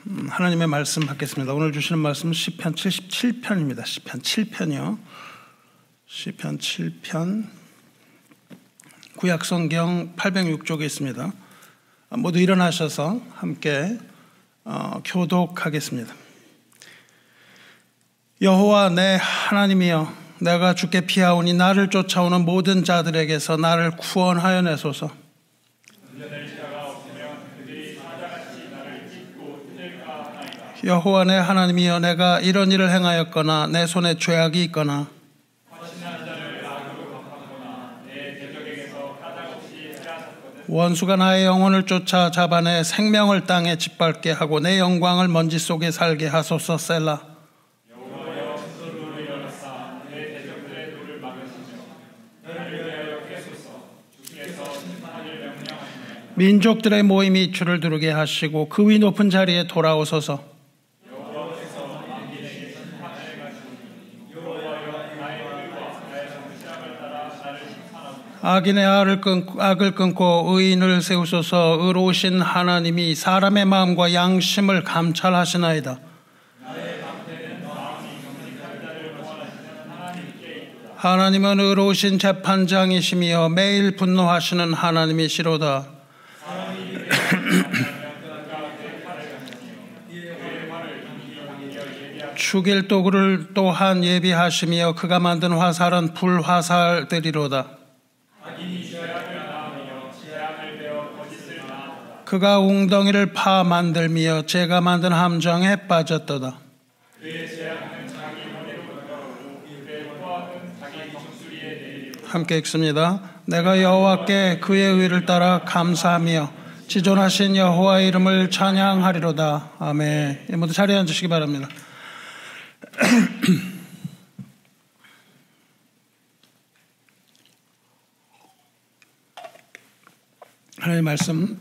하나님의 말씀 받겠습니다. 오늘 주시는 말씀은 시편 77편입니다. 시편 7편이요. 시편 7편 구약성경 806쪽에 있습니다. 모두 일어나셔서 함께 교독하겠습니다. 여호와 내 하나님이여, 내가 주께 피하오니 나를 쫓아오는 모든 자들에게서 나를 구원하여 내소서. 여호와 내 하나님이여, 내가 이런 일을 행하였거나 내 손에 죄악이 있거나 원수가 나의 영혼을 쫓아 잡아내 생명을 땅에 짓밟게 하고 내 영광을 먼지 속에 살게 하소서. 셀라. 민족들의 모임이 주를 두르게 하시고 그 위 높은 자리에 돌아오소서. 악인의 악을 끊고 의인을 세우소서. 의로우신 하나님이 사람의 마음과 양심을 감찰하시나이다. 하나님은 의로우신 재판장이시며 매일 분노하시는 하나님이시로다. 죽일 도구를 또한 예비하시며 그가 만든 화살은 불화살들이로다. 그가 웅덩이를 파 만들며 제가 만든 함정에 빠졌도다. 함께 읽습니다. 내가 여호와께 그의 의를 따라 감사하며 지존하신 여호와의 이름을 찬양하리로다. 아멘. 모두 자리에 앉으시기 바랍니다. 하나님의 말씀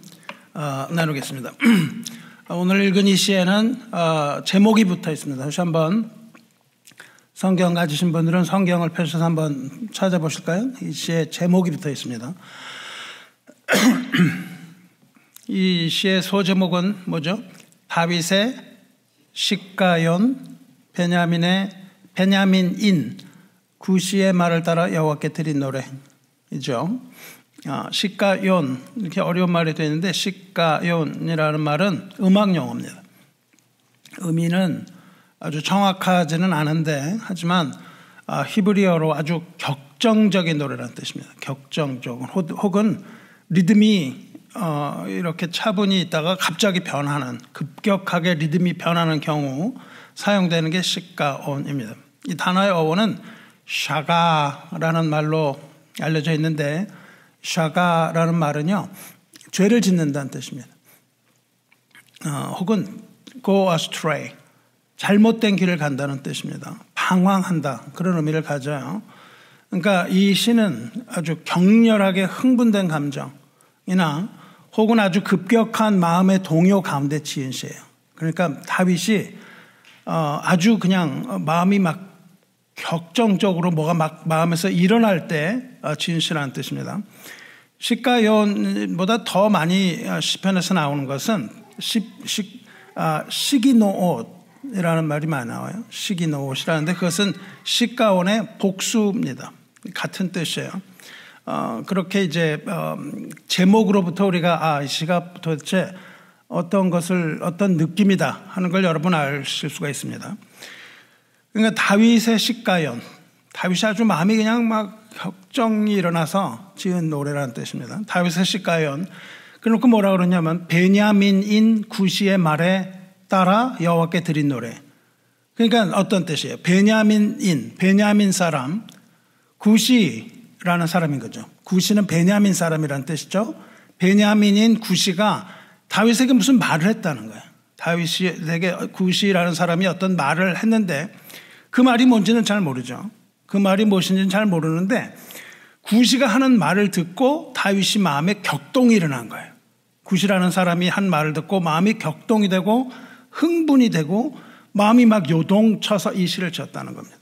나누겠습니다. 오늘 읽은 이 시에는 제목이 붙어 있습니다. 다시 한번 성경 가지신 분들은 성경을 펼쳐서 한번 찾아보실까요? 이 시에 제목이 붙어 있습니다. 이 시의 소제목은 뭐죠? 다윗의 식가연 베냐민인 구시의 말을 따라 여호와께 드린 노래이죠. 식가연, 이렇게 어려운 말이 되어 있는데 식가연이라는 말은 음악 용어입니다. 의미는 아주 정확하지는 않은데 하지만 히브리어로 아주 격정적인 노래라는 뜻입니다. 격정적 혹은 리듬이 이렇게 차분히 있다가 갑자기 변하는, 급격하게 리듬이 변하는 경우 사용되는 게 식가온입니다. 이 단어의 어원은 샤가라는 말로 알려져 있는데 샤가라는 말은요, 죄를 짓는다는 뜻입니다. 혹은 go astray, 잘못된 길을 간다는 뜻입니다. 방황한다, 그런 의미를 가져요. 그러니까 이 시는 아주 격렬하게 흥분된 감정이나 혹은 아주 급격한 마음의 동요 가운데 지은 시예요. 그러니까 다윗이 아주 그냥 마음이 막 격정적으로 뭐가 막 마음에서 일어날 때 지은 시라는 뜻입니다. 식가연보다 더 많이 시편에서 나오는 것은 시기노옷이라는 말이 많이 나와요. 시기노옷이라는데 그것은 식가온의 복수입니다. 같은 뜻이에요. 그렇게 이제 제목으로부터 우리가 이 시가 도대체 어떤 느낌이다 하는 걸 여러분 아실 수가 있습니다. 그러니까 다윗의 식가연, 다윗이 아주 마음이 그냥 막 격정이 일어나서 지은 노래라는 뜻입니다. 다윗의 식가연. 그러니까 뭐라 그러냐면 베냐민인 구시의 말에 따라 여호와께 드린 노래. 그러니까 어떤 뜻이에요? 베냐민 사람, 구시라는 사람인 거죠. 구시는 베냐민 사람이라는 뜻이죠. 베냐민인 구시가 다윗에게 무슨 말을 했다는 거예요. 다윗에게 구시라는 사람이 어떤 말을 했는데 그 말이 뭔지는 잘 모르죠. 그 말이 무엇인지는 잘 모르는데 구시가 하는 말을 듣고 다윗이 마음에 격동이 일어난 거예요. 구시라는 사람이 한 말을 듣고 마음이 격동이 되고 흥분이 되고 마음이 막 요동쳐서 이 시를 지었다는 겁니다.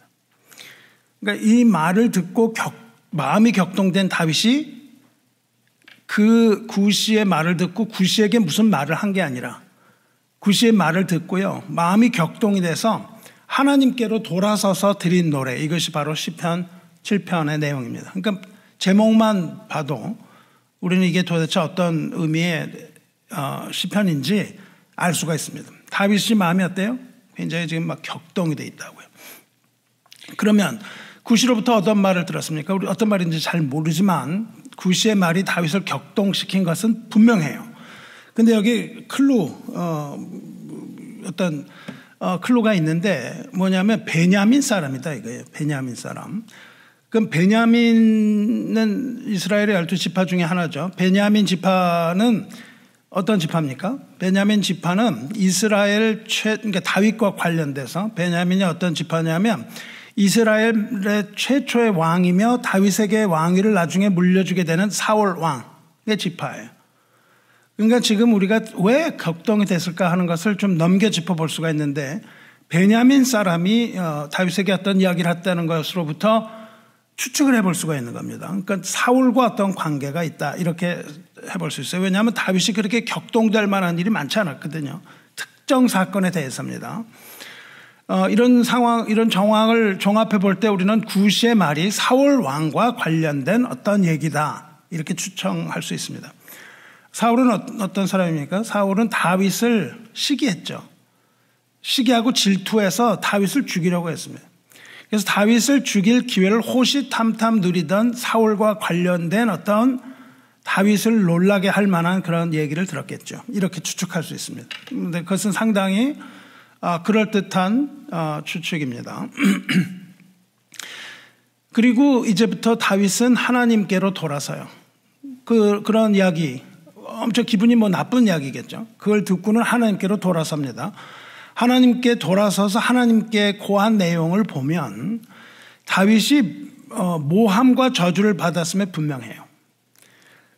그러니까 이 말을 듣고 마음이 격동된 다윗이 그 구시의 말을 듣고 구시에게 무슨 말을 한 게 아니라 구시의 말을 듣고요, 마음이 격동이 돼서 하나님께로 돌아서서 드린 노래, 이것이 바로 시편 7편의 내용입니다. 그러니까 제목만 봐도 우리는 이게 도대체 어떤 의미의 시편인지 알 수가 있습니다. 다윗이 마음이 어때요? 굉장히 지금 막 격동이 돼 있다고요. 그러면 구시로부터 어떤 말을 들었습니까? 우리 어떤 말인지 잘 모르지만 구시의 말이 다윗을 격동시킨 것은 분명해요. 근데 여기 어떤 클루가 있는데 뭐냐면 베냐민 사람이다 이거예요. 베냐민 사람. 그럼 베냐민은 이스라엘의 12지파 중에 하나죠. 베냐민 지파는 어떤 지파입니까? 베냐민 지파는 이스라엘 그러니까 다윗과 관련돼서 베냐민이 어떤 지파냐면 이스라엘의 최초의 왕이며 다윗에게 왕위를 나중에 물려주게 되는 사울 왕의 지파예요. 그러니까 지금 우리가 왜 격동이 됐을까 하는 것을 좀 넘겨 짚어볼 수가 있는데 베냐민 사람이 다윗에게 어떤 이야기를 했다는 것으로부터 추측을 해볼 수가 있는 겁니다. 그러니까 사울과 어떤 관계가 있다 이렇게 해볼 수 있어요. 왜냐하면 다윗이 그렇게 격동될 만한 일이 많지 않았거든요. 특정 사건에 대해서입니다. 이런 상황, 이런 정황을 종합해 볼 때 우리는 구시의 말이 사울 왕과 관련된 어떤 얘기다 이렇게 추정할 수 있습니다. 사울은 어떤 사람입니까? 사울은 다윗을 시기했죠. 시기하고 질투해서 다윗을 죽이려고 했습니다. 그래서 다윗을 죽일 기회를 호시탐탐 누리던 사울과 관련된 어떤 다윗을 놀라게 할 만한 그런 얘기를 들었겠죠. 이렇게 추측할 수 있습니다. 그런데 그것은 상당히 그럴듯한 추측입니다. 그리고 이제부터 다윗은 하나님께로 돌아서요. 그런 이야기, 엄청 기분이 나쁜 이야기겠죠. 그걸 듣고는 하나님께로 돌아섭니다. 하나님께 돌아서서 하나님께 고한 내용을 보면 다윗이 모함과 저주를 받았음에 분명해요.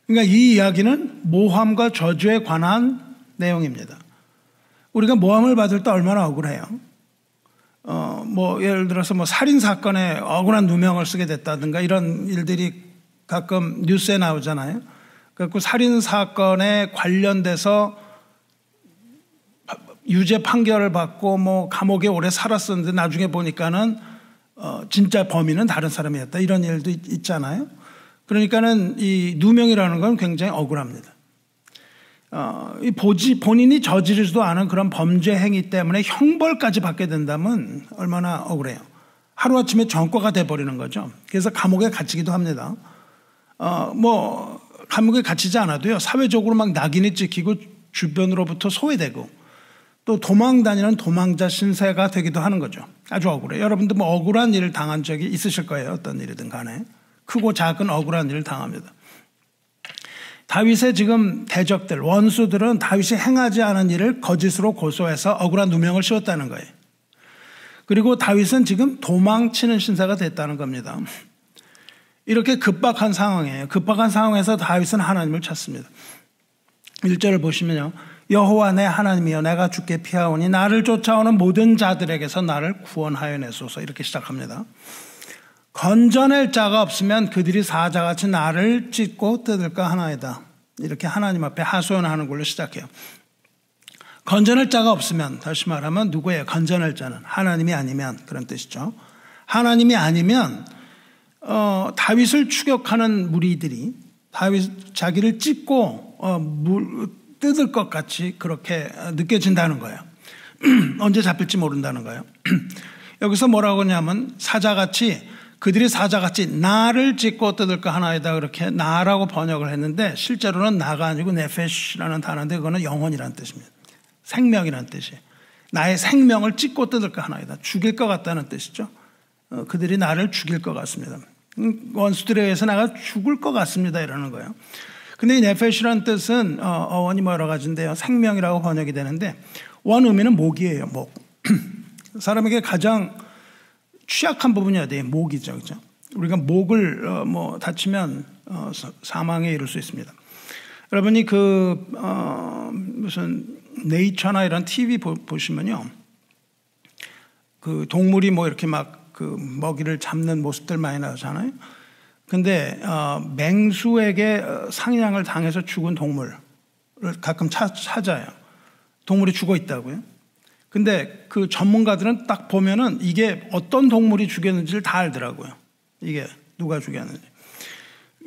그러니까 이 이야기는 모함과 저주에 관한 내용입니다. 우리가 모함을 받을 때 얼마나 억울해요. 예를 들어서 살인 사건에 억울한 누명을 쓰게 됐다든가 이런 일들이 가끔 뉴스에 나오잖아요. 그래서 살인 사건에 관련돼서 유죄 판결을 받고 감옥에 오래 살았었는데 나중에 보니까는 진짜 범인은 다른 사람이었다 이런 일도 있잖아요. 그러니까는 이 누명이라는 건 굉장히 억울합니다. 본인이 저지르지도 않은 그런 범죄 행위 때문에 형벌까지 받게 된다면 얼마나 억울해요. 하루아침에 전과가 돼버리는 거죠. 그래서 감옥에 갇히기도 합니다. 감옥에 갇히지 않아도요, 사회적으로 막 낙인이 찍히고 주변으로부터 소외되고 또 도망다니는 도망자 신세가 되기도 하는 거죠. 아주 억울해요. 여러분도 억울한 일을 당한 적이 있으실 거예요. 어떤 일이든 간에. 크고 작은 억울한 일을 당합니다. 다윗의 지금 대적들, 원수들은 다윗이 행하지 않은 일을 거짓으로 고소해서 억울한 누명을 씌웠다는 거예요. 그리고 다윗은 지금 도망치는 신세가 됐다는 겁니다. 이렇게 급박한 상황이에요. 급박한 상황에서 다윗은 하나님을 찾습니다. 1절을 보시면요. 여호와 내 하나님이여 내가 주께 피하오니 나를 쫓아오는 모든 자들에게서 나를 구원하여 내소서 이렇게 시작합니다. 건져낼 자가 없으면 그들이 사자같이 나를 찢고 뜯을까 하나이다. 이렇게 하나님 앞에 하소연하는 걸로 시작해요. 건져낼 자가 없으면 다시 말하면 누구예요? 건져낼 자는 하나님이 아니면 그런 뜻이죠. 하나님이 아니면 다윗을 추격하는 무리들이 다윗 자기를 찢고 뜯을 것 같이 그렇게 느껴진다는 거예요. 언제 잡힐지 모른다는 거예요. 여기서 뭐라고 하냐면 그들이 사자같이 나를 찢고 뜯을까 하나이다 그렇게 나라고 번역을 했는데 실제로는 나가 아니고 네페시라는 단어인데 그거는 영혼이라는 뜻입니다. 생명이라는 뜻이에요. 나의 생명을 찢고 뜯을까 하나이다. 죽일 것 같다는 뜻이죠. 그들이 나를 죽일 것 같습니다. 원수들에 의해서 나가 죽을 것 같습니다 이러는 거예요. 근데 이 네페시라는 뜻은 어원이 여러 가지인데요. 생명이라고 번역이 되는데 원 의미는 목이에요. 목. 사람에게 가장 취약한 부분이 어디예요? 목이죠. 그렇죠? 우리가 목을 다치면 사망에 이를 수 있습니다. 여러분이 무슨 네이처나 이런 TV 보시면요. 그 동물이 이렇게 먹이를 잡는 모습들 많이 나오잖아요. 근데 맹수에게 상냥을 당해서 죽은 동물을 가끔 찾아요. 동물이 죽어 있다고요. 근데 그 전문가들은 딱 보면은 이게 어떤 동물이 죽였는지를 다 알더라고요. 이게 누가 죽였는지.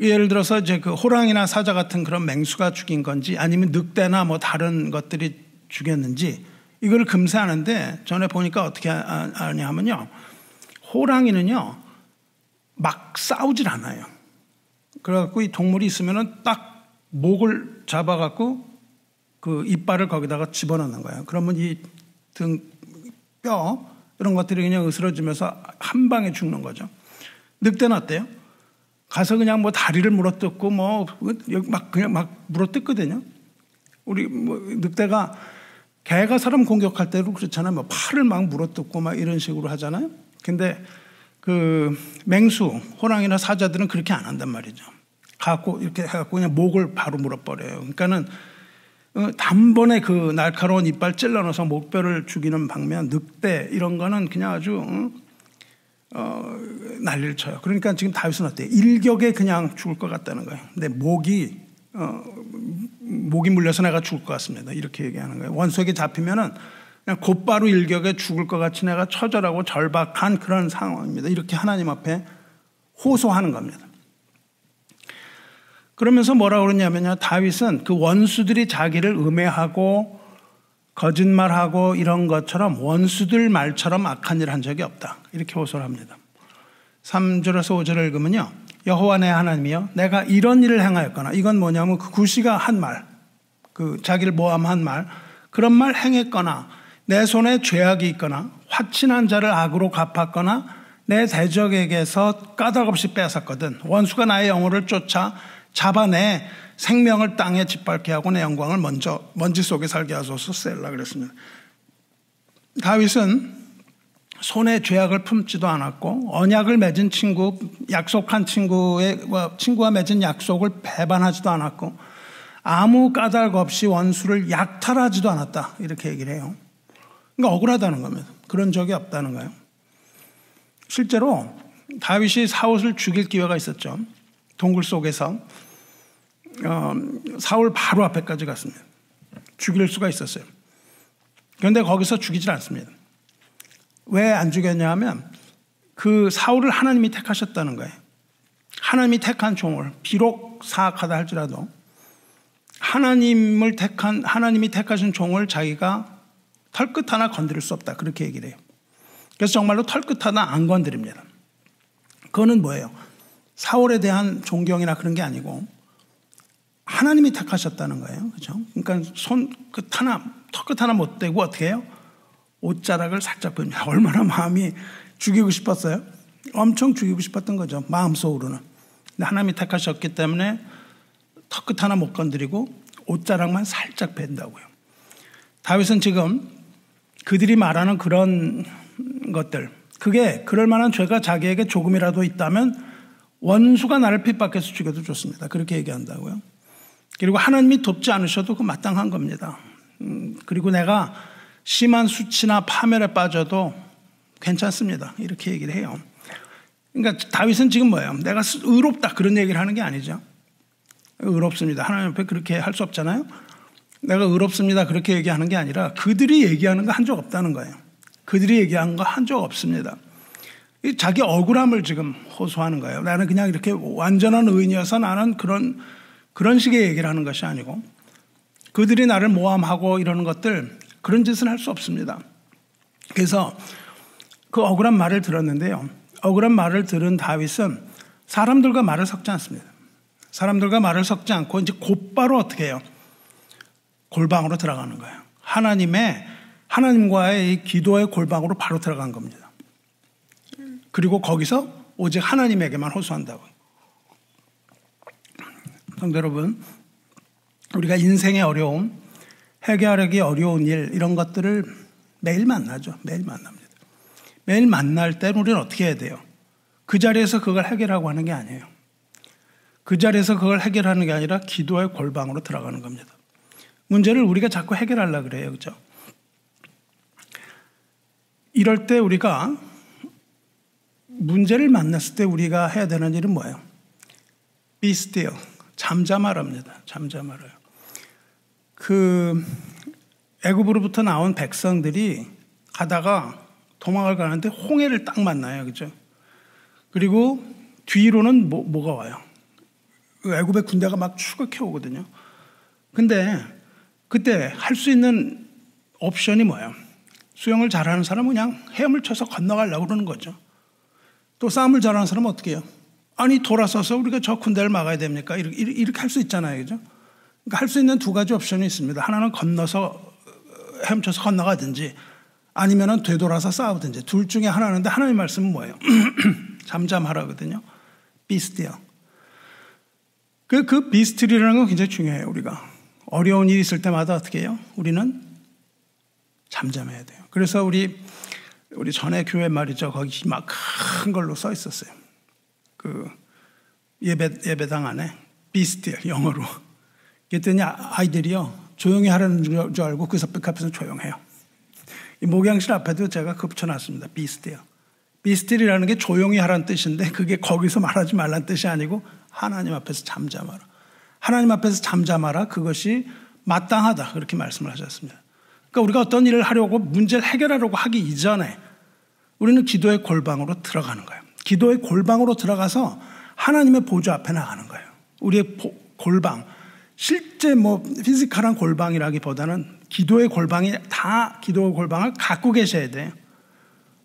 예를 들어서 이제 그 호랑이나 사자 같은 그런 맹수가 죽인 건지 아니면 늑대나 뭐 다른 것들이 죽였는지 이걸 금세 아는데 전에 보니까 어떻게 아냐 하면요. 호랑이는요. 막 싸우질 않아요. 그래갖고 이 동물이 있으면은 딱 목을 잡아갖고 그 이빨을 거기다가 집어넣는 거예요. 그러면 이 등, 뼈 이런 것들이 그냥 으스러지면서 한 방에 죽는 거죠. 늑대는 어때요? 가서 그냥 뭐 다리를 물어뜯고 뭐 그냥 막 물어뜯거든요. 우리 뭐 늑대가 개가 사람 공격할 때도 그렇잖아요. 뭐 팔을 막 물어뜯고 막 이런 식으로 하잖아요. 근데 그 맹수, 호랑이나 사자들은 그렇게 안 한단 말이죠. 갖고 이렇게 해갖고 그냥 목을 바로 물어버려요. 그러니까는 단번에 그 날카로운 이빨 찔러넣어서 목뼈를 죽이는 방면 늑대 이런 거는 그냥 아주 난리를 쳐요. 그러니까 지금 다윗은 어때요? 일격에 그냥 죽을 것 같다는 거예요. 근데 목이 물려서 내가 죽을 것 같습니다. 이렇게 얘기하는 거예요. 원수에게 잡히면은 그냥 곧바로 일격에 죽을 것 같이 내가 처절하고 절박한 그런 상황입니다. 이렇게 하나님 앞에 호소하는 겁니다. 그러면서 뭐라고 그러냐면요. 다윗은 그 원수들이 자기를 음해하고 거짓말하고 이런 것처럼 원수들 말처럼 악한 일을 한 적이 없다. 이렇게 호소를 합니다. 3절에서 5절을 읽으면요. 여호와 내 하나님이여 내가 이런 일을 행하였거나 이건 뭐냐면 그 구시가 한 말, 그 자기를 모함한 말 그런 말 행했거나 내 손에 죄악이 있거나 화친한 자를 악으로 갚았거나 내 대적에게서 까닭없이 뺏었거든. 원수가 나의 영혼을 쫓아 잡아내 생명을 땅에 짓밟게 하고 내 영광을 먼지 속에 살게 하소서 셀라 그랬습니다. 다윗은 손에 죄악을 품지도 않았고 언약을 맺은 친구, 약속한 친구와 맺은 약속을 배반하지도 않았고 아무 까닭 없이 원수를 약탈하지도 않았다. 이렇게 얘기를 해요. 그러니까 억울하다는 겁니다. 그런 적이 없다는 거예요. 실제로 다윗이 사울을 죽일 기회가 있었죠. 동굴 속에서 사울 바로 앞에까지 갔습니다. 죽일 수가 있었어요. 그런데 거기서 죽이질 않습니다. 왜 안 죽였냐 하면 그 사울을 하나님이 택하셨다는 거예요. 하나님이 택한 종을 비록 사악하다 할지라도 하나님이 택하신 종을 자기가 털끝 하나 건드릴 수 없다. 그렇게 얘기를 해요. 그래서 정말로 털끝 하나 안 건드립니다. 그거는 뭐예요? 사울에 대한 존경이나 그런 게 아니고 하나님이 택하셨다는 거예요. 그렇죠? 그러니까 손끝 하나, 털끝 하나 못 대고 어떻게 해요? 옷자락을 살짝 보입니다. 얼마나 마음이 죽이고 싶었어요? 엄청 죽이고 싶었던 거죠. 마음속으로는. 근데 하나님이 택하셨기 때문에 털끝 하나 못 건드리고 옷자락만 살짝 뺀다고요. 다윗은 지금 그들이 말하는 그런 것들, 그게 그럴 만한 죄가 자기에게 조금이라도 있다면 원수가 나를 핍박해서 죽여도 좋습니다. 그렇게 얘기한다고요. 그리고 하나님이 돕지 않으셔도 그 마땅한 겁니다. 그리고 내가 심한 수치나 파멸에 빠져도 괜찮습니다. 이렇게 얘기를 해요. 그러니까 다윗은 지금 뭐예요? 내가 의롭다 그런 얘기를 하는 게 아니죠. 의롭습니다. 하나님 앞에 그렇게 할 수 없잖아요. 내가 의롭습니다 그렇게 얘기하는 게 아니라 그들이 얘기하는 거 한 적 없다는 거예요. 그들이 얘기한 거 한 적 없습니다. 자기 억울함을 지금 호소하는 거예요. 나는 그냥 이렇게 완전한 의인이어서 나는 그런 식의 얘기를 하는 것이 아니고 그들이 나를 모함하고 이러는 것들 그런 짓을 할 수 없습니다. 그래서 그 억울한 말을 들었는데요. 억울한 말을 들은 다윗은 사람들과 말을 섞지 않습니다. 사람들과 말을 섞지 않고 이제 곧바로 어떻게 해요? 골방으로 들어가는 거예요. 하나님과의 이 기도의 골방으로 바로 들어간 겁니다. 그리고 거기서 오직 하나님에게만 호소한다고. 성도 여러분, 우리가 인생의 어려움, 해결하기 어려운 일 이런 것들을 매일 만나죠. 매일 만납니다. 매일 만날 때 우리는 어떻게 해야 돼요? 그 자리에서 그걸 해결하고 하는 게 아니에요. 그 자리에서 그걸 해결하는 게 아니라 기도의 골방으로 들어가는 겁니다. 문제를 우리가 자꾸 해결하려고 그래요. 그렇죠? 이럴 때 우리가 문제를 만났을 때 우리가 해야 되는 일은 뭐예요? Be still. 잠잠하랍니다. 잠잠하래요. 그 애굽으로부터 나온 백성들이 가다가 도망을 가는데 홍해를 딱 만나요. 그죠? 그리고 뒤로는 뭐가 와요? 애굽의 군대가 막 추격해 오거든요. 근데 그때 할 수 있는 옵션이 뭐예요? 수영을 잘하는 사람은 그냥 헤엄을 쳐서 건너가려고 그러는 거죠. 또 싸움을 잘하는 사람은 어떻게 해요? 아니 돌아서서 우리가 저 군대를 막아야 됩니까? 이렇게 할 수 있잖아요. 그죠? 그러니까 할 수 있는 두 가지 옵션이 있습니다. 하나는 건너서 헤엄쳐서 건너가든지 아니면은 되돌아서 싸우든지 둘 중에 하나인데 하나님의 말씀은 뭐예요? 잠잠하라거든요. Be still. 그 be still이라는 건 굉장히 중요해요. 우리가 어려운 일이 있을 때마다 어떻게 해요? 우리는 잠잠해야 돼요. 그래서 우리 전에 교회 말이죠. 거기 막 큰 걸로 써 있었어요. 그 예배당 안에 be still 영어로. 그랬더니 아이들이요 조용히 하라는 줄 알고 그 앞에서 조용해요. 이 목양실 앞에도 제가 붙여놨습니다. be still. be still이라는 게 조용히 하라는 뜻인데 그게 거기서 말하지 말라는 뜻이 아니고 하나님 앞에서 잠잠하라. 하나님 앞에서 잠잠하라. 그것이 마땅하다. 그렇게 말씀을 하셨습니다. 그러니까 우리가 어떤 일을 하려고 문제를 해결하려고 하기 이전에 우리는 기도의 골방으로 들어가는 거예요. 기도의 골방으로 들어가서 하나님의 보좌 앞에 나가는 거예요. 우리의 골방. 실제 피지컬한 골방이라기보다는 기도의 골방이 다 기도의 골방을 갖고 계셔야 돼요.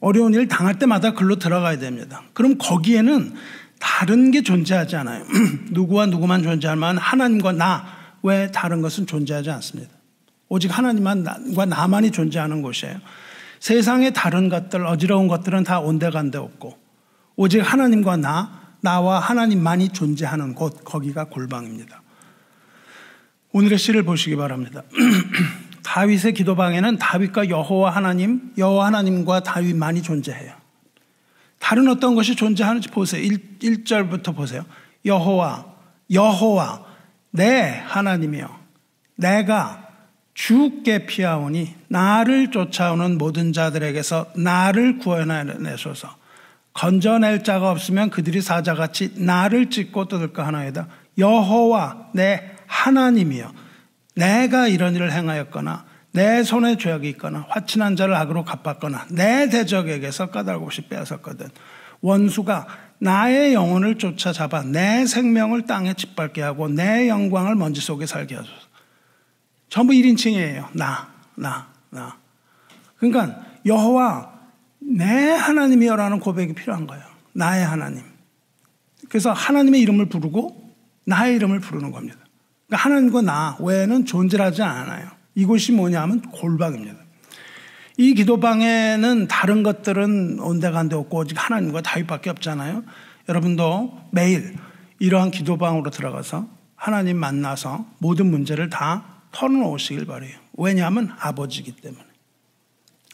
어려운 일 당할 때마다 글로 들어가야 됩니다. 그럼 거기에는 다른 게 존재하지 않아요. 누구와 누구만 존재하면 하나님과 나 외에 다른 것은 존재하지 않습니다. 오직 하나님과 나만이 존재하는 곳이에요. 세상의 다른 것들, 어지러운 것들은 다 온데간데 없고 오직 하나님과 나와 하나님만이 존재하는 곳, 거기가 골방입니다. 오늘의 시를 보시기 바랍니다. 다윗의 기도방에는 다윗과 여호와 하나님과 다윗만이 존재해요. 다른 어떤 것이 존재하는지 보세요. 1절부터 보세요. 여호와 내 하나님이여 내가 주께 피하오니 나를 쫓아오는 모든 자들에게서 나를 구원하내소서. 건져낼 자가 없으면 그들이 사자같이 나를 찢고 뜯을까 하나이다. 여호와 내 하나님이여 내가 이런 일을 행하였거나 내 손에 죄악이 있거나 화친한 자를 악으로 갚았거나 내 대적에게서 까닭 없이 빼앗았거든. 원수가 나의 영혼을 쫓아잡아 내 생명을 땅에 짓밟게 하고 내 영광을 먼지 속에 살게 하소서. 전부 1인칭이에요. 나. 그러니까 여호와 내 하나님이여라는 고백이 필요한 거예요. 나의 하나님. 그래서 하나님의 이름을 부르고 나의 이름을 부르는 겁니다. 그러니까 하나님과 나 외에는 존재하지 않아요. 이곳이 뭐냐면 골방입니다. 이 기도방에는 다른 것들은 온데간데 없고 오직 하나님과 다윗밖에 없잖아요. 여러분도 매일 이러한 기도방으로 들어가서 하나님 만나서 모든 문제를 다 털어놓으시길 바라요. 왜냐하면 아버지이기 때문에.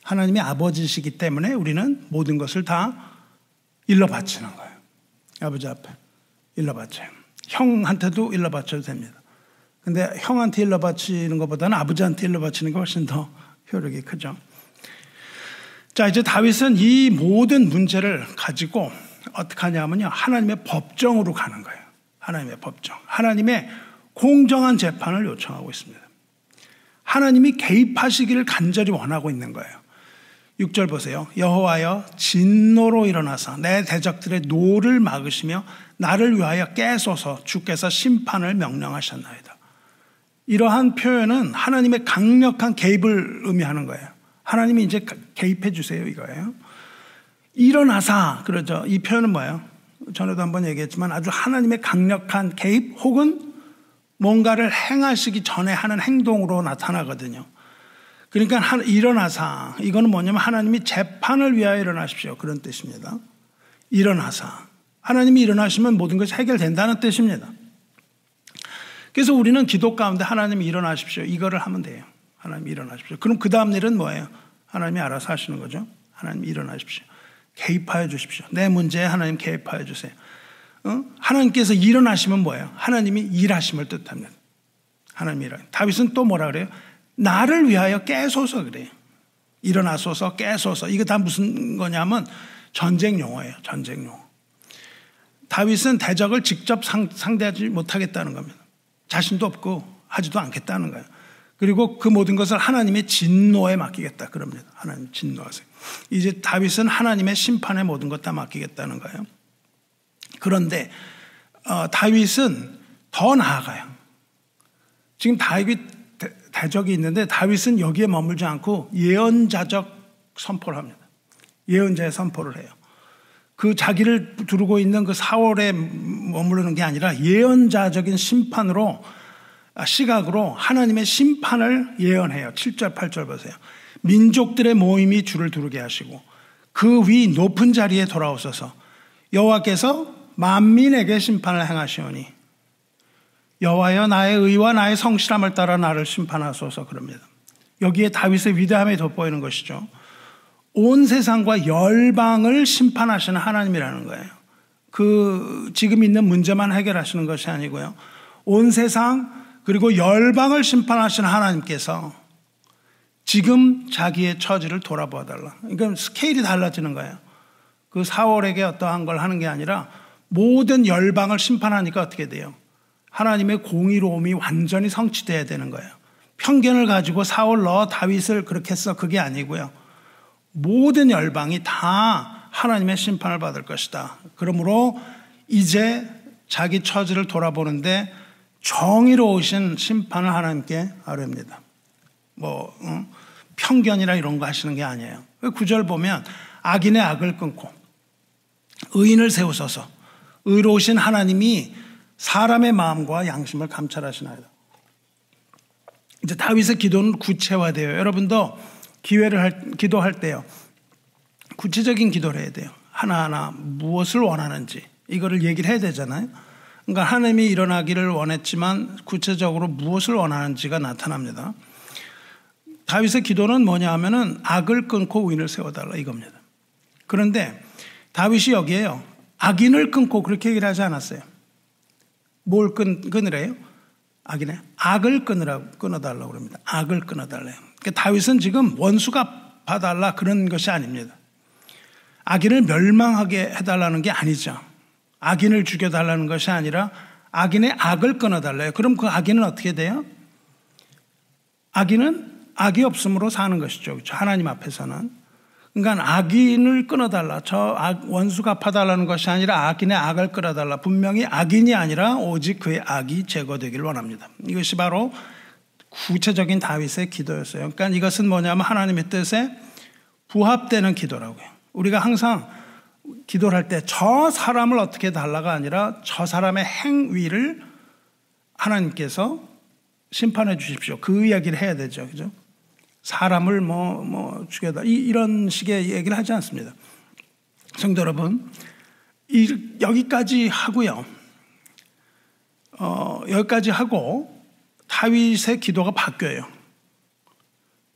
하나님이 아버지시기 때문에 우리는 모든 것을 다 일러 바치는 거예요. 아버지 앞에 일러 바쳐요. 형한테도 일러 바쳐도 됩니다. 근데 형한테 일러 바치는 것보다는 아버지한테 일러 바치는 게 훨씬 더 효력이 크죠. 자, 이제 다윗은 이 모든 문제를 가지고 어떻게 하냐면요. 하나님의 법정으로 가는 거예요. 하나님의 법정. 하나님의 공정한 재판을 요청하고 있습니다. 하나님이 개입하시기를 간절히 원하고 있는 거예요. 6절 보세요. 여호와여 진노로 일어나서 내 대적들의 노를 막으시며 나를 위하여 깨소서. 주께서 심판을 명령하셨나이다. 이러한 표현은 하나님의 강력한 개입을 의미하는 거예요. 하나님이 이제 개입해 주세요 이거예요. 일어나사 그러죠. 이 표현은 뭐예요? 전에도 한번 얘기했지만 아주 하나님의 강력한 개입 혹은 뭔가를 행하시기 전에 하는 행동으로 나타나거든요. 그러니까 일어나사 이거는 뭐냐면 하나님이 재판을 위하여 일어나십시오 그런 뜻입니다. 일어나사 하나님이 일어나시면 모든 것이 해결된다는 뜻입니다. 그래서 우리는 기도 가운데 하나님이 일어나십시오 이거를 하면 돼요. 하나님이 일어나십시오. 그럼 그 다음 일은 뭐예요? 하나님이 알아서 하시는 거죠. 하나님이 일어나십시오. 개입하여 주십시오. 내 문제에 하나님 개입하여 주세요. 하나님께서 일어나시면 뭐예요? 하나님이 일하심을 뜻합니다. 하나님이 일하심. 다윗은 또 뭐라 그래요? 나를 위하여 깨소서 그래요. 일어나소서 깨소서. 이거 다 무슨 거냐면 전쟁 용어예요. 전쟁 용어. 다윗은 대적을 직접 상대하지 못하겠다는 겁니다. 자신도 없고 하지도 않겠다는 거예요. 그리고 그 모든 것을 하나님의 진노에 맡기겠다 그럽니다. 하나님 진노하세요. 이제 다윗은 하나님의 심판에 모든 것 다 맡기겠다는 거예요. 그런데 다윗은 더 나아가요. 지금 다윗 대적이 있는데 다윗은 여기에 머물지 않고 예언자적 선포를 합니다. 예언자의 선포를 해요. 그 자기를 두르고 있는 그 사월에 머무르는 게 아니라 예언자적인 시각으로 하나님의 심판을 예언해요. 7절 8절 보세요. 민족들의 모임이 주를 두르게 하시고 그 위 높은 자리에 돌아오셔서 여호와께서 만민에게 심판을 행하시오니 여호와여 나의 의와 나의 성실함을 따라 나를 심판하소서 그럽니다. 여기에 다윗의 위대함이 돋보이는 것이죠. 온 세상과 열방을 심판하시는 하나님이라는 거예요. 그 지금 있는 문제만 해결하시는 것이 아니고요. 온 세상 그리고 열방을 심판하시는 하나님께서 지금 자기의 처지를 돌아보아 달라. 그러니까 스케일이 달라지는 거예요. 그 사월에게 어떠한 걸 하는 게 아니라 모든 열방을 심판하니까 어떻게 돼요? 하나님의 공의로움이 완전히 성취돼야 되는 거예요. 편견을 가지고 사월 너 다윗을 그렇게 했어 그게 아니고요. 모든 열방이 다 하나님의 심판을 받을 것이다. 그러므로 이제 자기 처지를 돌아보는데 정의로우신 심판을 하나님께 아뢰입니다. 편견이나 이런 거 하시는 게 아니에요. 9절 보면 악인의 악을 끊고 의인을 세우소서 의로우신 하나님이 사람의 마음과 양심을 감찰하시나이다. 이제 다윗의 기도는 구체화돼요. 여러분도 기도할 때요. 구체적인 기도를 해야 돼요. 하나하나 무엇을 원하는지 이거를 얘기를 해야 되잖아요. 그러니까 하나님이 일어나기를 원했지만 구체적으로 무엇을 원하는지가 나타납니다. 다윗의 기도는 뭐냐 하면은 악을 끊고 의인을 세워달라 이겁니다. 그런데 다윗이 여기에요. 악인을 끊고 그렇게 얘기를 하지 않았어요. 뭘 끊으래요? 악인의 악을 끊어달라고 그럽니다. 악을 끊어달래요. 그러니까 다윗은 지금 원수가 봐달라 그런 것이 아닙니다. 악인을 멸망하게 해달라는 게 아니죠. 악인을 죽여달라는 것이 아니라 악인의 악을 끊어달래요. 그럼 그 악인은 어떻게 돼요? 악인은 악이 없음으로 사는 것이죠. 그렇죠? 하나님 앞에서는. 그러니까 악인을 끊어달라. 원수가 갚아달라는 것이 아니라 악인의 악을 끊어달라. 분명히 악인이 아니라 오직 그의 악이 제거되기를 원합니다. 이것이 바로 구체적인 다윗의 기도였어요. 그러니까 이것은 뭐냐면 하나님의 뜻에 부합되는 기도라고요. 우리가 항상 기도를 할 때 저 사람을 어떻게 달라가 아니라 저 사람의 행위를 하나님께서 심판해 주십시오. 그 이야기를 해야 되죠. 그죠? 사람을 죽여다. 이런 식의 얘기를 하지 않습니다. 성도 여러분, 여기까지 하고요. 여기까지 하고 다윗의 기도가 바뀌어요.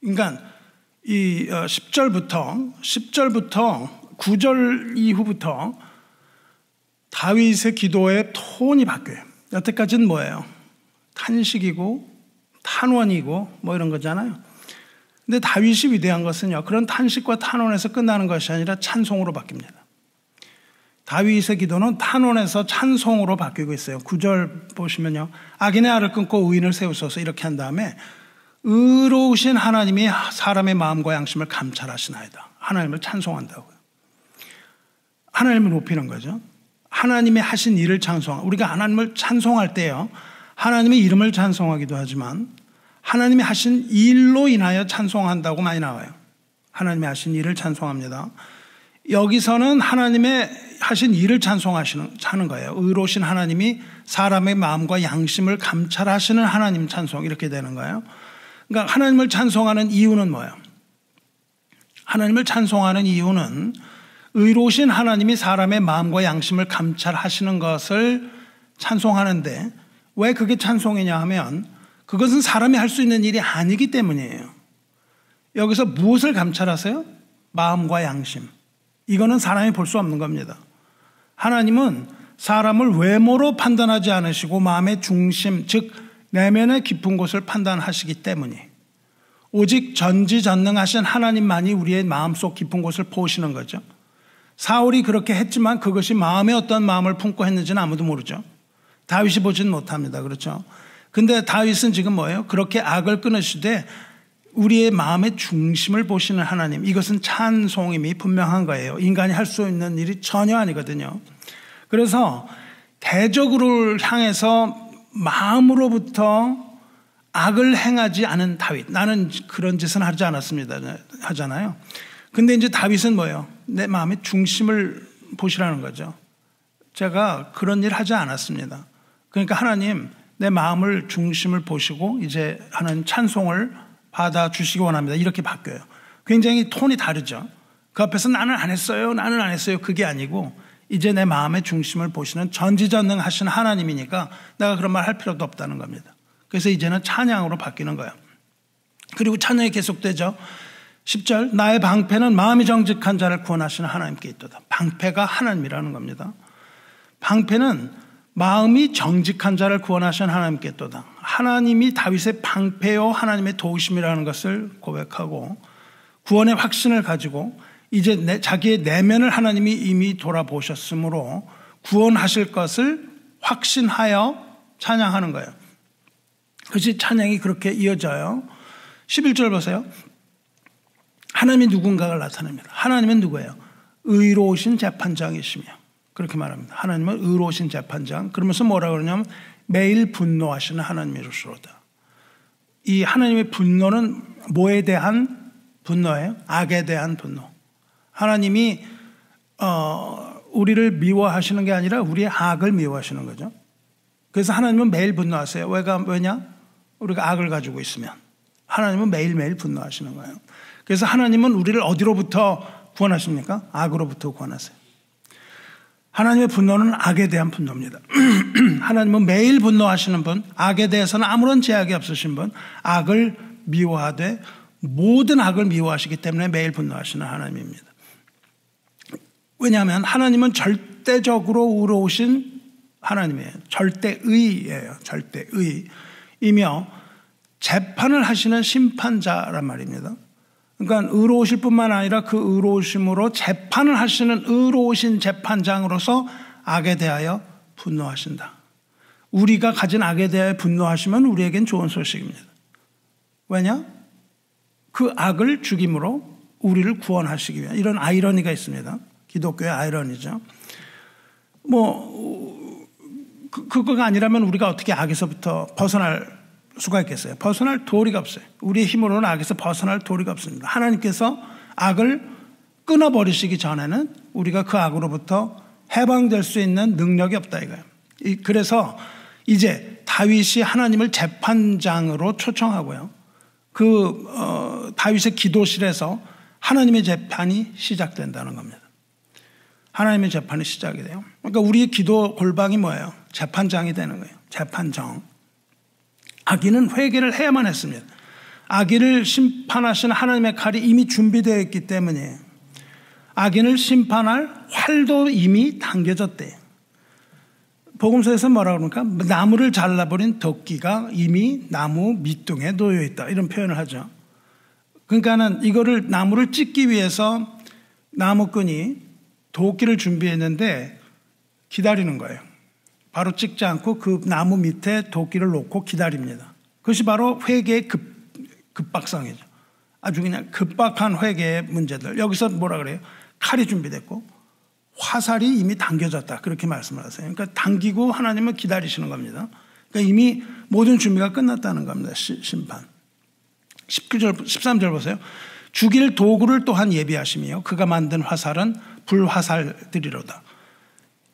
그러니까 이 10절부터 9절 이후부터 다윗의 기도의 톤이 바뀌어요. 여태까지는 뭐예요? 탄식이고 탄원이고 이런 거잖아요. 근데 다윗이 위대한 것은요, 그런 탄식과 탄원에서 끝나는 것이 아니라 찬송으로 바뀝니다. 다윗의 기도는 탄원에서 찬송으로 바뀌고 있어요. 9절 보시면요, 악인의 알을 끊고 의인을 세우소서 이렇게 한 다음에 의로우신 하나님이 사람의 마음과 양심을 감찰하시나이다. 하나님을 찬송한다고요. 하나님을 높이는 거죠. 하나님의 하신 일을 우리가 하나님을 찬송할 때요, 하나님의 이름을 찬송하기도 하지만 하나님이 하신 일로 인하여 찬송한다고 많이 나와요. 하나님이 하신 일을 찬송합니다. 여기서는 하나님의 하신 일을 찬송하는 거예요. 의로우신 하나님이 사람의 마음과 양심을 감찰하시는 하나님 찬송 이렇게 되는 거예요. 그러니까 하나님을 찬송하는 이유는 뭐예요? 하나님을 찬송하는 이유는 의로우신 하나님이 사람의 마음과 양심을 감찰하시는 것을 찬송하는데 왜 그게 찬송이냐 하면 그것은 사람이 할 수 있는 일이 아니기 때문이에요. 여기서 무엇을 감찰하세요? 마음과 양심. 이거는 사람이 볼 수 없는 겁니다. 하나님은 사람을 외모로 판단하지 않으시고 마음의 중심, 즉 내면의 깊은 곳을 판단하시기 때문에 오직 전지전능하신 하나님만이 우리의 마음속 깊은 곳을 보시는 거죠. 사울이 그렇게 했지만 그것이 마음에 어떤 마음을 품고 했는지는 아무도 모르죠. 다윗이 보지는 못합니다. 그렇죠? 근데 다윗은 지금 뭐예요? 그렇게 악을 끊으시되 우리의 마음의 중심을 보시는 하나님, 이것은 찬송임이 분명한 거예요. 인간이 할 수 있는 일이 전혀 아니거든요. 그래서 대적을 향해서 마음으로부터 악을 행하지 않은 다윗, 나는 그런 짓은 하지 않았습니다 하잖아요. 근데 이제 다윗은 뭐예요? 내 마음의 중심을 보시라는 거죠. 제가 그런 일 하지 않았습니다. 그러니까 하나님, 내 마음을 중심을 보시고 이제 하나님 찬송을 받아주시기 원합니다. 이렇게 바뀌어요. 굉장히 톤이 다르죠. 그 앞에서 나는 안 했어요, 나는 안 했어요, 그게 아니고 이제 내 마음의 중심을 보시는 전지전능하신 하나님이니까 내가 그런 말 할 필요도 없다는 겁니다. 그래서 이제는 찬양으로 바뀌는 거예요. 그리고 찬양이 계속되죠. 10절, 나의 방패는 마음이 정직한 자를 구원하시는 하나님께 있도다. 방패가 하나님이라는 겁니다. 방패는 마음이 정직한 자를 구원하시는 하나님께 있도다. 하나님이 다윗의 방패요 하나님의 도우심이라는 것을 고백하고 구원의 확신을 가지고 이제 자기의 내면을 하나님이 이미 돌아보셨으므로 구원하실 것을 확신하여 찬양하는 거예요. 그것이 찬양이 그렇게 이어져요. 11절 보세요. 하나님이 누군가를 나타냅니다. 하나님은 누구예요? 의로우신 재판장이시며, 그렇게 말합니다. 하나님은 의로우신 재판장. 그러면서 뭐라고 그러냐면 매일 분노하시는 하나님이로소로다. 이 하나님의 분노는 뭐에 대한 분노예요? 악에 대한 분노. 하나님이 우리를 미워하시는 게 아니라 우리의 악을 미워하시는 거죠. 그래서 하나님은 매일 분노하세요. 왜냐? 우리가 악을 가지고 있으면 하나님은 매일매일 분노하시는 거예요. 그래서 하나님은 우리를 어디로부터 구원하십니까? 악으로부터 구원하세요. 하나님의 분노는 악에 대한 분노입니다. 하나님은 매일 분노하시는 분, 악에 대해서는 아무런 제약이 없으신 분, 악을 미워하되 모든 악을 미워하시기 때문에 매일 분노하시는 하나님입니다. 왜냐하면 하나님은 절대적으로 의로우신 하나님이에요. 절대의예요. 절대의이며 재판을 하시는 심판자란 말입니다. 그러니까 의로우실 뿐만 아니라 그 의로우심으로 재판을 하시는 의로우신 재판장으로서 악에 대하여 분노하신다. 우리가 가진 악에 대하여 분노하시면 우리에겐 좋은 소식입니다. 왜냐? 그 악을 죽임으로 우리를 구원하시기 위한 이런 아이러니가 있습니다. 기독교의 아이러니죠. 그거가 아니라면 우리가 어떻게 악에서부터 벗어날 수가 있겠어요? 벗어날 도리가 없어요. 우리의 힘으로는 악에서 벗어날 도리가 없습니다. 하나님께서 악을 끊어버리시기 전에는 우리가 그 악으로부터 해방될 수 있는 능력이 없다 이거예요. 그래서 이제 다윗이 하나님을 재판장으로 초청하고요. 다윗의 기도실에서 하나님의 재판이 시작된다는 겁니다. 하나님의 재판이 시작이 돼요. 그러니까 우리의 기도 골방이 뭐예요? 재판장이 되는 거예요. 재판정. 악인은 회개를 해야만 했습니다. 악인을 심판하시는 하나님의 칼이 이미 준비되어 있기 때문에 악인을 심판할 활도 이미 당겨졌대요. 복음서에서 뭐라고 그럽니까? 나무를 잘라버린 도끼가 이미 나무 밑둥에 놓여 있다. 이런 표현을 하죠. 그러니까는 이거를 나무를 찢기 위해서 나무꾼이 도끼를 준비했는데 기다리는 거예요. 바로 찍지 않고 그 나무 밑에 도끼를 놓고 기다립니다. 그것이 바로 회개의 급박성이죠. 아주 그냥 급박한 회개의 문제들. 여기서 뭐라 그래요? 칼이 준비됐고 화살이 이미 당겨졌다. 그렇게 말씀을 하세요. 그러니까 당기고 하나님은 기다리시는 겁니다. 그러니까 이미 모든 준비가 끝났다는 겁니다. 심판. 19절, 13절 보세요. 죽일 도구를 또한 예비하시며 그가 만든 화살은 불화살들이로다.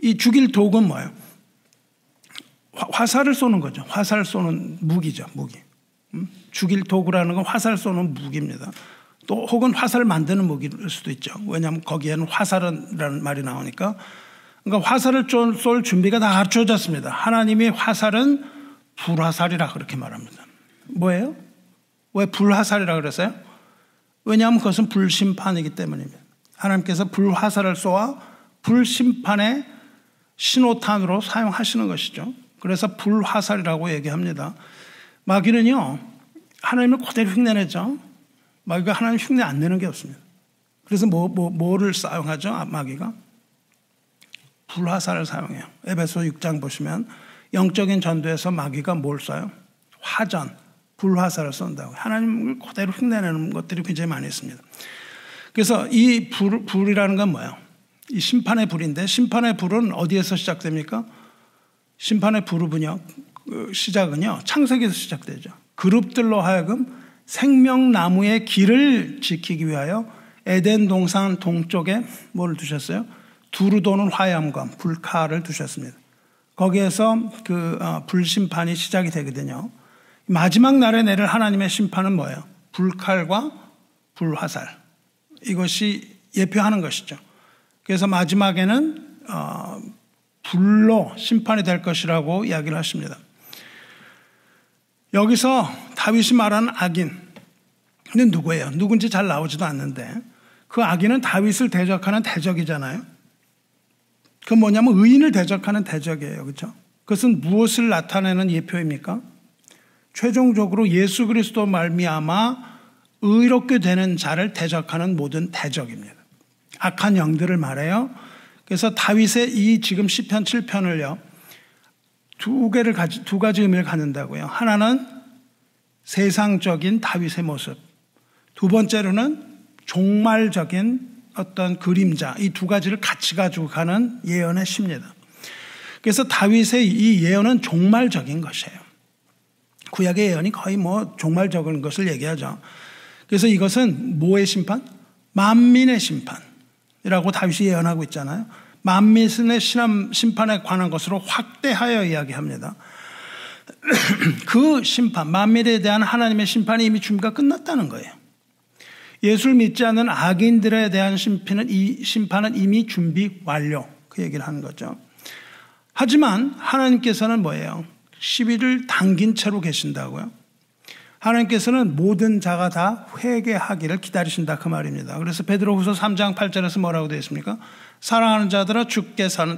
이 죽일 도구는 뭐예요? 화살을 쏘는 거죠. 화살 쏘는 무기죠. 무기. 죽일 도구라는 건 화살 쏘는 무기입니다. 또 혹은 화살을 만드는 무기일 수도 있죠. 왜냐하면 거기에는 화살이라는 말이 나오니까. 그러니까 화살을 쏠 준비가 다 갖춰졌습니다. 하나님의 화살은 불화살이라 그렇게 말합니다. 뭐예요? 왜 불화살이라 그랬어요? 왜냐하면 그것은 불심판이기 때문입니다. 하나님께서 불화살을 쏘아 불심판의 신호탄으로 사용하시는 것이죠. 그래서 불화살이라고 얘기합니다. 마귀는요, 하나님을 그대로 흉내내죠. 마귀가 하나님 흉내 안 내는 게 없습니다. 그래서 뭐를 사용하죠? 마귀가? 불화살을 사용해요. 에베소 6장 보시면 영적인 전도에서 마귀가 뭘 쏴요? 화전, 불화살을 쏜다고. 하나님을 그대로 흉내내는 것들이 굉장히 많이 있습니다. 그래서 이 불이라는 건 뭐예요? 이 심판의 불인데, 심판의 불은 어디에서 시작됩니까? 심판의 불은요, 시작은요, 창세기에서 시작되죠. 그룹들로 하여금 생명나무의 길을 지키기 위하여 에덴 동산 동쪽에 뭘 두셨어요? 두루 도는 화염검, 불칼을 두셨습니다. 거기에서 불심판이 시작이 되거든요. 마지막 날에 내릴 하나님의 심판은 뭐예요? 불칼과 불화살. 이것이 예표하는 것이죠. 그래서 마지막에는 불로 심판이 될 것이라고 이야기를 하십니다. 여기서 다윗이 말하는 악인은 누구예요? 누군지 잘 나오지도 않는데 그 악인은 다윗을 대적하는 대적이잖아요. 그건 뭐냐면 의인을 대적하는 대적이에요. 그렇죠? 그것은 무엇을 나타내는 예표입니까? 최종적으로 예수 그리스도 말미암아 의롭게 되는 자를 대적하는 모든 대적입니다. 악한 영들을 말해요. 그래서 다윗의 이 지금 시편 7편을요. 두 가지 의미를 갖는다고요. 하나는 세상적인 다윗의 모습. 두 번째로는 종말적인 어떤 그림자. 이 두 가지를 같이 가지고 가는 예언의 시입니다. 그래서 다윗의 이 예언은 종말적인 것이에요. 구약의 예언이 거의 종말적인 것을 얘기하죠. 그래서 이것은 뭐의 심판? 만민의 심판이라고 다윗이 예언하고 있잖아요. 만민의 심판에 관한 것으로 확대하여 이야기합니다. 그 심판, 만민에 대한 하나님의 심판이 이미 준비가 끝났다는 거예요. 예수를 믿지 않는 악인들에 대한 심판은 이미 준비 완료. 그 얘기를 하는 거죠. 하지만 하나님께서는 뭐예요? 시비를 당긴 채로 계신다고요. 하나님께서는 모든 자가 다 회개하기를 기다리신다 그 말입니다. 그래서 베드로후서 3장 8절에서 뭐라고 되어 있습니까? 사랑하는 자들아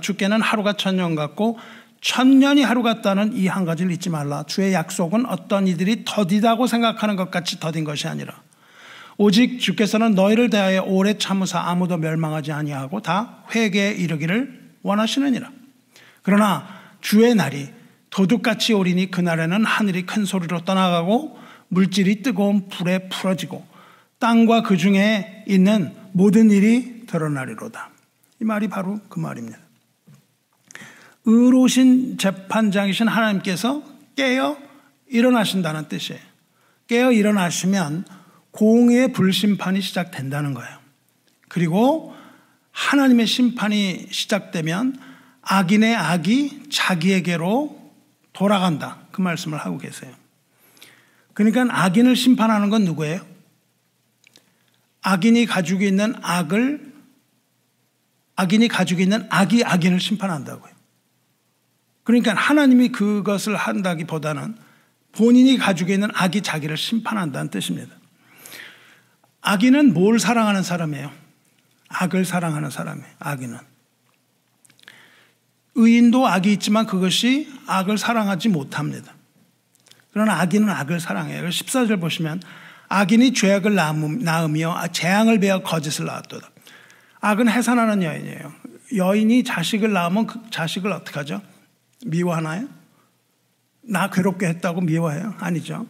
주께는 하루가 천년 같고 천년이 하루 같다는 이 한 가지를 잊지 말라. 주의 약속은 어떤 이들이 더디다고 생각하는 것 같이 더딘 것이 아니라 오직 주께서는 너희를 대하여 오래 참으사 아무도 멸망하지 아니하고 다 회개에 이르기를 원하시느니라. 그러나 주의 날이 도둑같이 오리니 그날에는 하늘이 큰 소리로 떠나가고 물질이 뜨거운 불에 풀어지고 땅과 그 중에 있는 모든 일이 드러나리로다. 이 말이 바로 그 말입니다. 의로우신 재판장이신 하나님께서 깨어 일어나신다는 뜻이에요. 깨어 일어나시면 공의의 불심판이 시작된다는 거예요. 그리고 하나님의 심판이 시작되면 악인의 악이 자기에게로 돌아간다. 그 말씀을 하고 계세요. 그러니까 악인을 심판하는 건 누구예요? 악인이 가지고 있는 악이 악인을 심판한다고요. 그러니까 하나님이 그것을 한다기보다는 본인이 가지고 있는 악이 자기를 심판한다는 뜻입니다. 악인은 뭘 사랑하는 사람이에요? 악을 사랑하는 사람이에요. 악인은. 의인도 악이 있지만 그것이 악을 사랑하지 못합니다. 그러나 악인은 악을 사랑해요. 14절 보시면 악인이 죄악을 낳으며 재앙을 베어 거짓을 낳았도다. 악은 해산하는 여인이에요. 여인이 자식을 낳으면 그 자식을 어떻게 하죠? 미워하나요? 나 괴롭게 했다고 미워해요? 아니죠.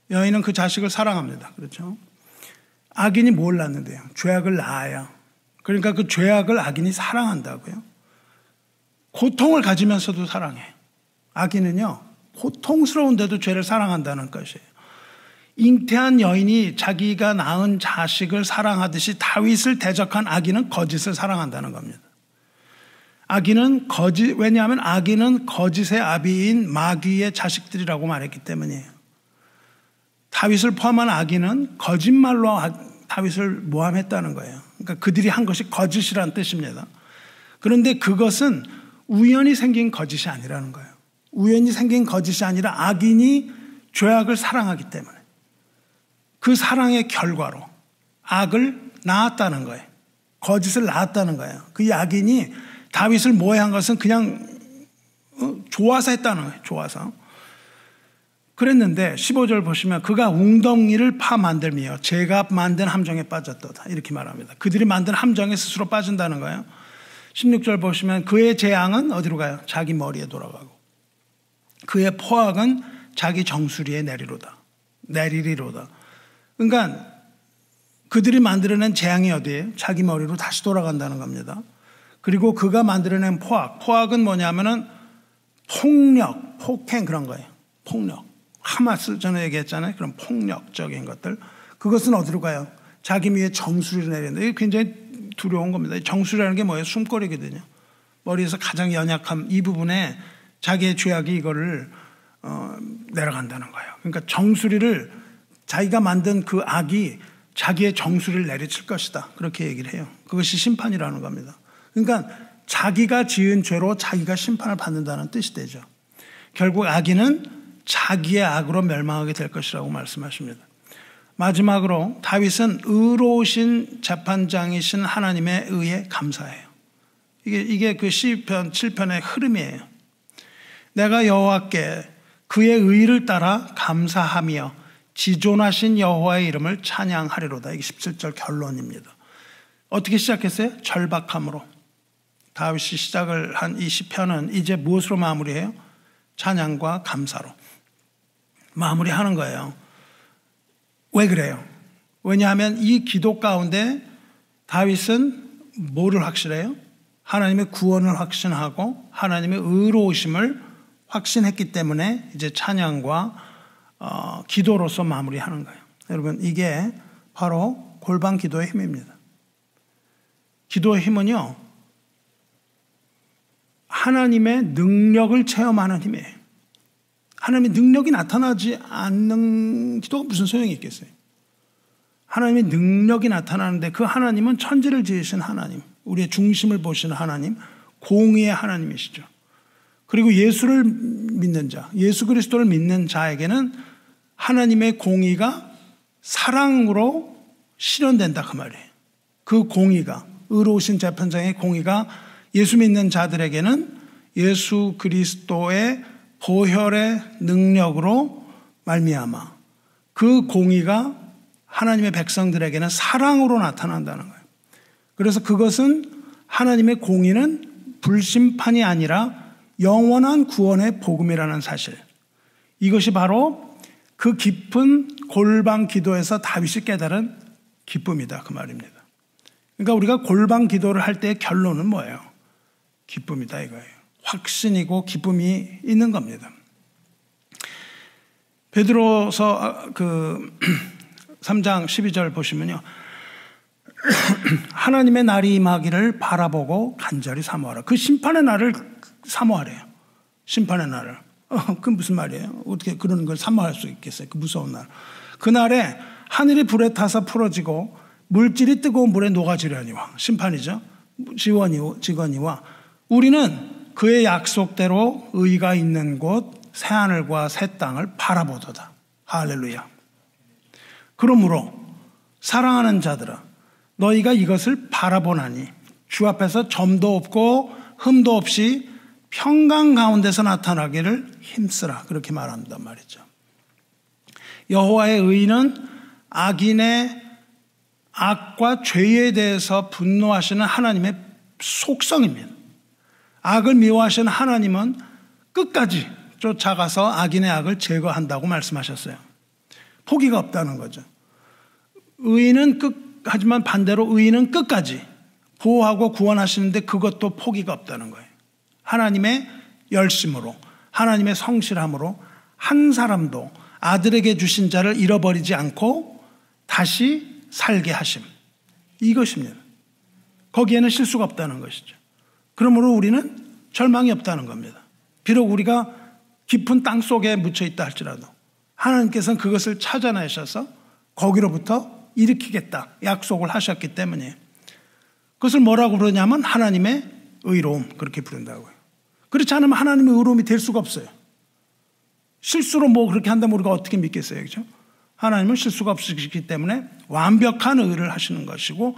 여인은 그 자식을 사랑합니다. 그렇죠? 악인이 뭘 낳는데요? 죄악을 낳아요. 그러니까 그 죄악을 악인이 사랑한다고요. 고통을 가지면서도 사랑해요. 악인은요, 고통스러운데도 죄를 사랑한다는 것이에요. 잉태한 여인이 자기가 낳은 자식을 사랑하듯이 다윗을 대적한 악인은 거짓을 사랑한다는 겁니다. 왜냐하면 악인은 거짓의 아비인 마귀의 자식들이라고 말했기 때문이에요. 다윗을 포함한 악인은 거짓말로 다윗을 모함했다는 거예요. 그러니까 그들이 한 것이 거짓이라는 뜻입니다. 그런데 그것은 우연히 생긴 거짓이 아니라는 거예요. 우연히 생긴 거짓이 아니라 악인이 죄악을 사랑하기 때문에 그 사랑의 결과로 악을 낳았다는 거예요. 거짓을 낳았다는 거예요. 그 악인이 다윗을 모해한 것은 그냥 좋아서 했다는 거예요. 좋아서. 그랬는데 15절 보시면 그가 웅덩이를 파 만들며 제가 만든 함정에 빠졌도다. 이렇게 말합니다. 그들이 만든 함정에 스스로 빠진다는 거예요. 16절 보시면 그의 재앙은 어디로 가요? 자기 머리에 돌아가고 그의 포악은 자기 정수리에 내리리로다. 그러니까 그들이 만들어낸 재앙이 어디예요? 자기 머리로 다시 돌아간다는 겁니다. 그리고 그가 만들어낸 포악은 뭐냐면은 폭력, 폭행 그런 거예요. 폭력. 하마스 전에 얘기했잖아요. 그런 폭력적인 것들. 그것은 어디로 가요? 자기 위에 정수리를 내린다. 이게 굉장히 두려운 겁니다. 정수리라는 게 뭐예요? 숨거리거든요. 머리에서 가장 연약한 이 부분에 자기의 죄악이 이거를 내려간다는 거예요. 그러니까 정수리를 자기가 만든 그 악이 자기의 정수리를 내리칠 것이다. 그렇게 얘기를 해요. 그것이 심판이라는 겁니다. 그러니까 자기가 지은 죄로 자기가 심판을 받는다는 뜻이 되죠. 결국 악인은 자기의 악으로 멸망하게 될 것이라고 말씀하십니다. 마지막으로 다윗은 의로우신 재판장이신 하나님의 의에 감사해요. 이게 그 시편 7편의 흐름이에요. 내가 여호와께 그의 의를 따라 감사하며 지존하신 여호와의 이름을 찬양하리로다. 이게 17절 결론입니다. 어떻게 시작했어요? 절박함으로. 다윗이 시작을 한 이 시편은 이제 무엇으로 마무리해요? 찬양과 감사로 마무리하는 거예요. 왜 그래요? 왜냐하면 이 기도 가운데 다윗은 뭐를 확실해요? 하나님의 구원을 확신하고 하나님의 의로우심을 확신했기 때문에 이제 찬양과 기도로서 마무리하는 거예요. 여러분, 이게 바로 골방 기도의 힘입니다. 기도의 힘은요, 하나님의 능력을 체험하는 힘이에요. 하나님의 능력이 나타나지 않는 기도가 무슨 소용이 있겠어요? 하나님의 능력이 나타나는데 그 하나님은 천지를 지으신 하나님, 우리의 중심을 보시는 하나님, 공의의 하나님이시죠. 그리고 예수를 믿는 자, 예수 그리스도를 믿는 자에게는 하나님의 공의가 사랑으로 실현된다 그 말이에요. 그 공의가, 의로우신 재판장의 공의가 예수 믿는 자들에게는 예수 그리스도의 보혈의 능력으로 말미암아 그 공의가 하나님의 백성들에게는 사랑으로 나타난다는 거예요. 그래서 그것은 하나님의 공의는 불심판이 아니라 영원한 구원의 복음이라는 사실. 이것이 바로 그 깊은 골방 기도에서 다윗이 깨달은 기쁨이다 그 말입니다. 그러니까 우리가 골방 기도를 할 때의 결론은 뭐예요? 기쁨이다 이거예요. 확신이고 기쁨이 있는 겁니다. 베드로서 3장 12절 보시면요. 하나님의 날이 임하기를 바라보고 간절히 사모하라. 그 심판의 날을 사모하래요. 심판의 날을. 그 무슨 말이에요? 어떻게 그런 걸 사모할 수 있겠어요? 그 무서운 날. 그날에 하늘이 불에 타서 풀어지고 물질이 뜨거운 물에 녹아지려니와. 심판이죠. 직원이와 우리는 그의 약속대로 의가 있는 곳 새하늘과 새 땅을 바라보도다. 할렐루야. 그러므로 사랑하는 자들아 너희가 이것을 바라보나니 주 앞에서 점도 없고 흠도 없이 평강 가운데서 나타나기를 힘쓰라. 그렇게 말한단 말이죠. 여호와의 의는 악인의 악과 죄에 대해서 분노하시는 하나님의 속성입니다. 악을 미워하시는 하나님은 끝까지 쫓아가서 악인의 악을 제거한다고 말씀하셨어요. 포기가 없다는 거죠. 하지만 반대로 의인은 끝까지 보호하고 구원하시는데 그것도 포기가 없다는 거예요. 하나님의 열심으로, 하나님의 성실함으로 한 사람도 아들에게 주신 자를 잃어버리지 않고 다시 살게 하심. 이것입니다. 거기에는 실수가 없다는 것이죠. 그러므로 우리는 절망이 없다는 겁니다. 비록 우리가 깊은 땅 속에 묻혀 있다 할지라도 하나님께서는 그것을 찾아내셔서 거기로부터 일으키겠다 약속을 하셨기 때문에 그것을 뭐라고 부르냐면 하나님의 의로움 그렇게 부른다고요. 그렇지 않으면 하나님의 의로움이 될 수가 없어요. 실수로 뭐 그렇게 한다면 우리가 어떻게 믿겠어요? 그렇죠? 하나님은 실수가 없으시기 때문에 완벽한 의를 하시는 것이고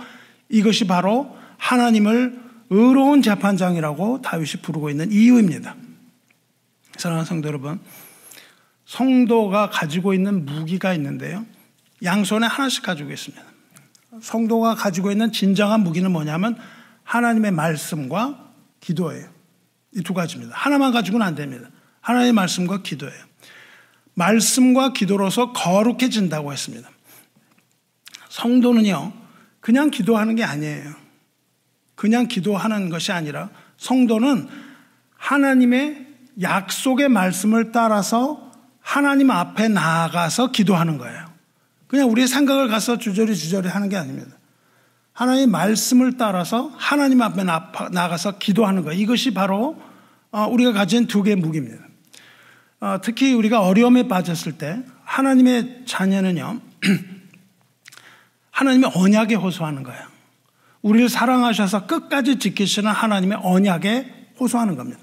이것이 바로 하나님을 의로운 재판장이라고 다윗이 부르고 있는 이유입니다. 사랑하는 성도 여러분, 성도가 가지고 있는 무기가 있는데요. 양손에 하나씩 가지고 있습니다. 성도가 가지고 있는 진정한 무기는 뭐냐면 하나님의 말씀과 기도예요. 이 두 가지입니다. 하나만 가지고는 안 됩니다. 하나님의 말씀과 기도예요. 말씀과 기도로서 거룩해진다고 했습니다. 성도는요, 그냥 기도하는 게 아니에요. 그냥 기도하는 것이 아니라 성도는 하나님의 약속의 말씀을 따라서 하나님 앞에 나아가서 기도하는 거예요. 그냥 우리의 생각을 가서 주저리 하는 게 아닙니다. 하나님의 말씀을 따라서 하나님 앞에 나아가서 기도하는 거예요. 이것이 바로 우리가 가진 두 개의 무기입니다. 특히 우리가 어려움에 빠졌을 때 하나님의 자녀는요, 하나님의 언약에 호소하는 거예요. 우리를 사랑하셔서 끝까지 지키시는 하나님의 언약에 호소하는 겁니다.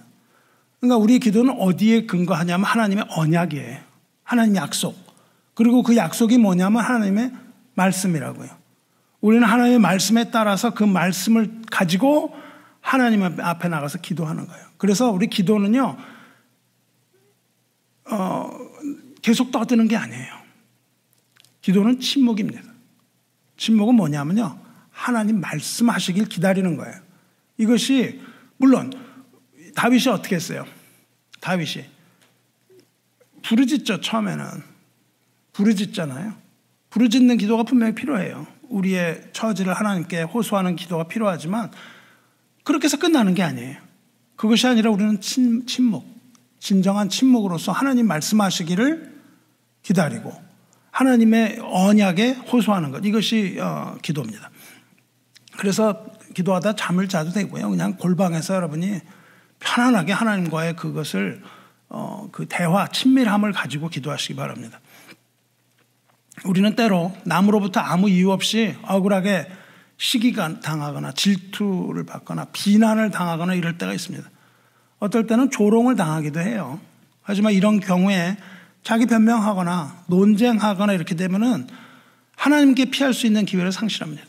그러니까 우리의 기도는 어디에 근거하냐면 하나님의 언약이에요. 하나님의 약속. 그리고 그 약속이 뭐냐면 하나님의 말씀이라고요. 우리는 하나님의 말씀에 따라서 그 말씀을 가지고 하나님 앞에 나가서 기도하는 거예요. 그래서 우리 기도는요, 계속 떠드는 게 아니에요. 기도는 침묵입니다. 침묵은 뭐냐면요, 하나님 말씀하시길 기다리는 거예요. 이것이 물론 다윗이 어떻게 했어요? 다윗이 부르짖죠. 처음에는 부르짖잖아요. 부르짖는 기도가 분명히 필요해요. 우리의 처지를 하나님께 호소하는 기도가 필요하지만 그렇게 해서 끝나는 게 아니에요. 그것이 아니라 우리는 침묵, 진정한 침묵으로서 하나님 말씀하시기를 기다리고 하나님의 언약에 호소하는 것, 이것이 기도입니다. 그래서 기도하다 잠을 자도 되고요. 그냥 골방에서 여러분이 편안하게 하나님과의 그것을 그 대화, 친밀함을 가지고 기도하시기 바랍니다. 우리는 때로 남으로부터 아무 이유 없이 억울하게 시기가 당하거나 질투를 받거나 비난을 당하거나 이럴 때가 있습니다. 어떨 때는 조롱을 당하기도 해요. 하지만 이런 경우에 자기 변명하거나 논쟁하거나 이렇게 되면은 하나님께 피할 수 있는 기회를 상실합니다.